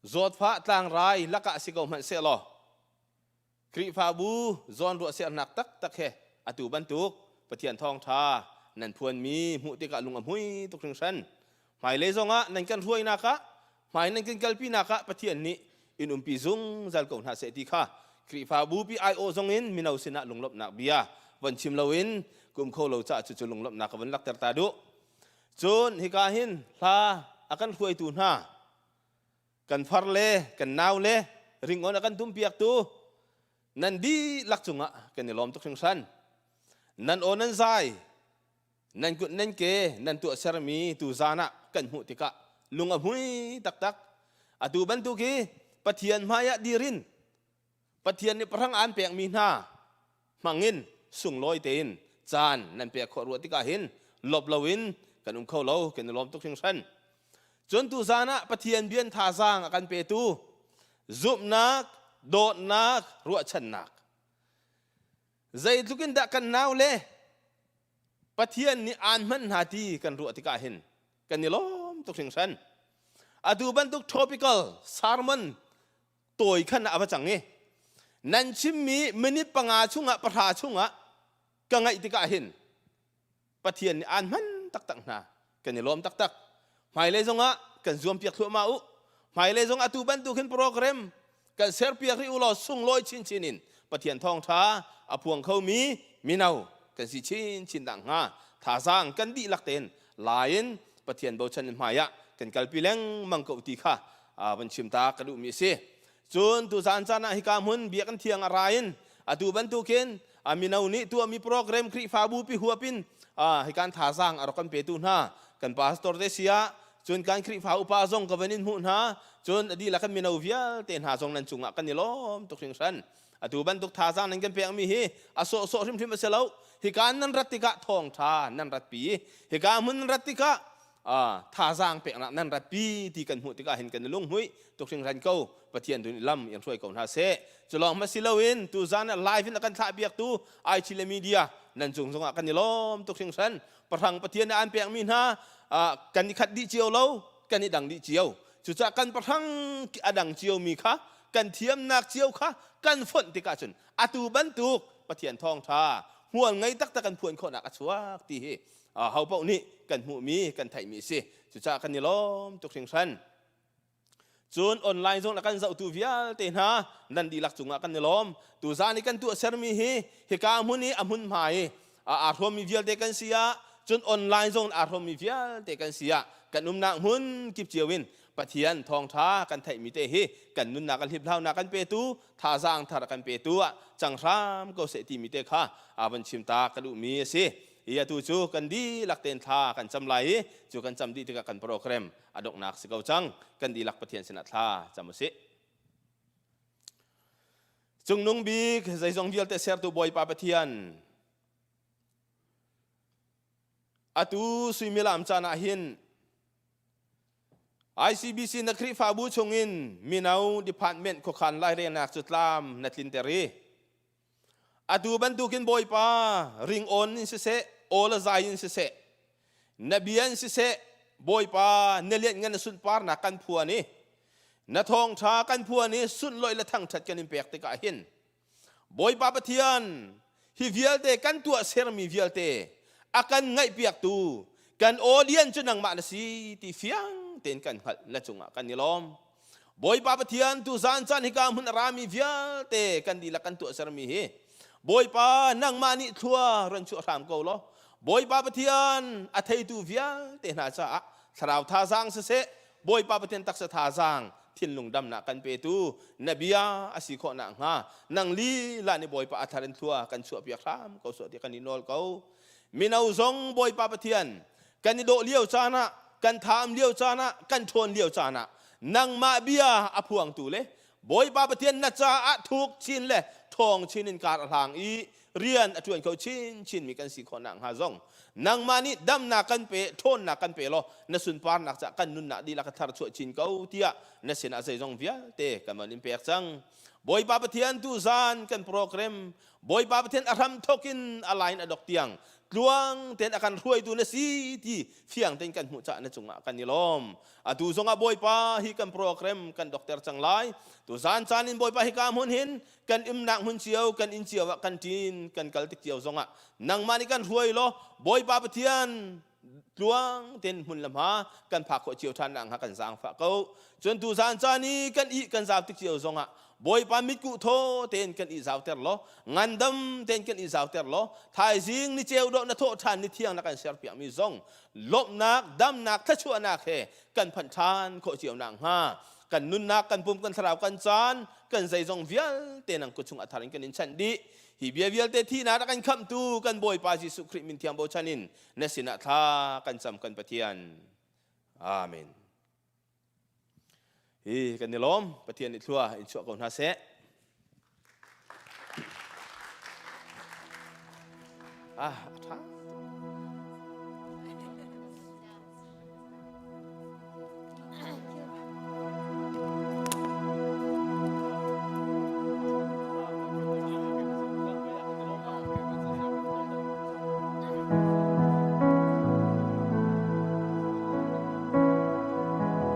Zot pha tlang rai laka sikau man se lo. Kri fabu zon Ruahchannak tak he atu bantuk patian thong tha nan phuan mi mu te ka lungam hui tuk sing san mai le zonga nan kan ruai naka mai nan kan kalpi naka patian ni inum pi zung zal ko na se ti kha kri fabu pi ai o zong in minau sina lunglop nak bia wan chim lawin kum kho lo cha chu lunglop nak wan lak ter ta du chun hi ka hin la akan ruai tu na kan far le kan naw le ringon akan tum piak tu nan di lak chunga kan nilom tuk sing san nan onan zai nan kut nan ke nan tu sermi tu zana kan hu tika lungam hui tak tak atu bantu ki pathian maya dirin pathian ni perang an pek mi na mangin sung loi ten chan nan pek kho ruat tika hin lop lawin kan kho lo kan nilom tuk sing san chon tu zana pathian bian tha zang akan pe tu Zumhnak Dawtnak Ruahchannak Zai tukin dak kan naw le pathian ni an man hati kan ruat tika hin kan nilom tuk sing san adu bantuk topical sermon toy khan aba changi nan chimmi minute panga chunga patha chunga ka ngai tika hin pathian ni an man tak tak na kan nilom tak tak mai le zonga kan zoom piak thu ma u mai le zong atu bantuk hin program kan ser piak ri ulo sung loi chin chinin pathian thong tha apuang khau mi minau kan si chin chin dang nga tha sang kan di lak ten lain pathian bo chan maya kan kalpileng mangko ti kha ban chim ta kadu mi se chun tu san chana hi ka mun bia kan thiang arain atu ban tu ken minau ni tu mi program kri fabu pi huapin hi kan tha sang arokan pe tu na kan pastor de sia chun kan kri fa upa zong ka banin mu na chun adi lakan minau vial ten ha zong nan chunga kan nilom tuk sing san atu ban tuk tha sang nan kan pe mi hi aso so rim rim selo hi kan nan ratika thong tha nan rat pi hi ka mun ratika tha sang pe nan rat pi ti kan hu tika hin kan lung hui tuk sing ran ko pathian tu lam yang soi ko na se chulong ma silawin tu zan live in kan tha biak tu ai chile media nan chung zonga kan nilom tuk sing san parang pathian an pe mi na kan ni khat di chiao lo kan ni dang di chiao chu cha kan parang adang chiao mi kha kan thiam nak chiao kha kan phon tika chun atu ban tuk pathian thong tha huan ngai tak ta kan phuan kho nak achwak ti hi hau pau ni kan mu mi kan thai mi se chu cha kan ni lom tuk sing san chun online zong kan zau tu vial te na nan di lak chunga kan ni lom tu zani kan tu ser mi hi ka mu ni amun mai a thom mi vial te kan sia chun online zong a thom mi vial te kan sia kan na mun kip chiawin pathian thong tha kan thai mi te hi kan nun na kan hip lau na kan pe tu tha sang thar kan pe tu chang ram ko se ti mi te kha ban chim ta ka du mi se ia tu chu kan di lak ten tha kan cham lai chu kan cham di tika kan program adok nak sikau chang kan di lak pathian sina tha cham se chung nung bi zai zong vial te ser tu boy pa pathian atu sui milam chana hin ICBC นักคริฟ้าบูชงอินมีนาวดีพาร์ตเมนต์ขคันไล่เรียนนักจุดลามนัดลินเตอรีอาดูบันทุกินบอยป้าริงออนนิสเซโอลาไซนิสเซนบียนนิสเซบอยป้าเนเลียนเงินสุนปาร์นักกันพัวนี้นัทองชากันพัวนี้สุนลอยละทั้งชัดกันอิมเปกติกาหินบอยป้าปะเทียนฮิวิลเตกันตัวเซรมีวิลเตอากันไงเปียกตูกันโอเดียนจุนังมาลสีที่เฟียงเต็นกันหัดละจงกันนิลอมบอยป้าปะเทียนตูซานจันฮิกามุนรามีวิลเตกันดีละกันตัวเซรมีเฮบอยป้านั่งมานิทัวรันชุรามเกาลบอยป้าปะเทียนอัฐิตูวิลเตน่าจะสราวท่าจางเสบอยป้าปะเทียนตักษะท่าจางทินลุงดำนักกันเปตูนบียาอสิโคนังฮะนังลีลานิบอยป้าอัฐารินทัวกันชัวเปียกรามเขาสวดที่กันนิโนลเขามินาวซงบอยป้าปะเทียนกันนิโดเลี้ยวจานะกันทามเลี้ยวจานะกันทวนเลี้ยวจานะนังมาเบียอพวงตูเลบอยป้าปะเทียนนัจจาอัทุกชินเลทองชินินการทางอีเรียนอจวนเขาชินมีกันสิโคนังฮะซงนังมานิดำนักกันเปทนนักกันเปโลนสุนปานนักจะกันนุนนักดีลักทารชวชินเขาเทียนสินอาศัยจงเวียเตกันมันอิมเปกจังบอยป้าปะเทียนตูซานกันโปรแกรมบอยป้าปะเทียนอารมทกินอะไรนะดอกเตียงลวงเต็นอาการรวยตูนสีที่เฟียงเต็นกันหัวใจนจงกันนิลอมอาตูซงอาบอยป้าฮิกันโปรแกรมกันด็อกเตอร์จังไลตูซานจานินบอยป้าฮิกามหุนหินกันอิมนักหุนเชียวกันอินเชียวกันจีนกันกัลติกเชียวซงนังมานิกันรวยโลบอยป้าปะเทียนลวงเต็นหุนลำหากันผักขวเชียวทานนังหากันสางฝากเขาจนตูซานจานีกันอีกันสาวติกเชียวซงบอยปามิดกุโทเต็นกันอีสาวเตอร์ล้องานดำเต็นกันอีสาวเตอร์ล้อทายซิงนิเจวโดนโททานนิเทียงนักการเสียเปียมีซงลบนักดำนักทัชวนักเฮกันพันทานโคเจียวนางฮากันนุนนักกันปุ่มกันสลาวกันจานกันใจซงเวียลเต็นังกุชงอัฐารินกันอินชันดีฮิเบียเวียลเตที่นักกันคำตูกันบอยปาจิสุคริมินเทียมโบชันินเนสินาทากันจำกันปะเทียนอาเมนกันนิลอมปะเทียนอิทัวอินชัวกอนฮาเซท่า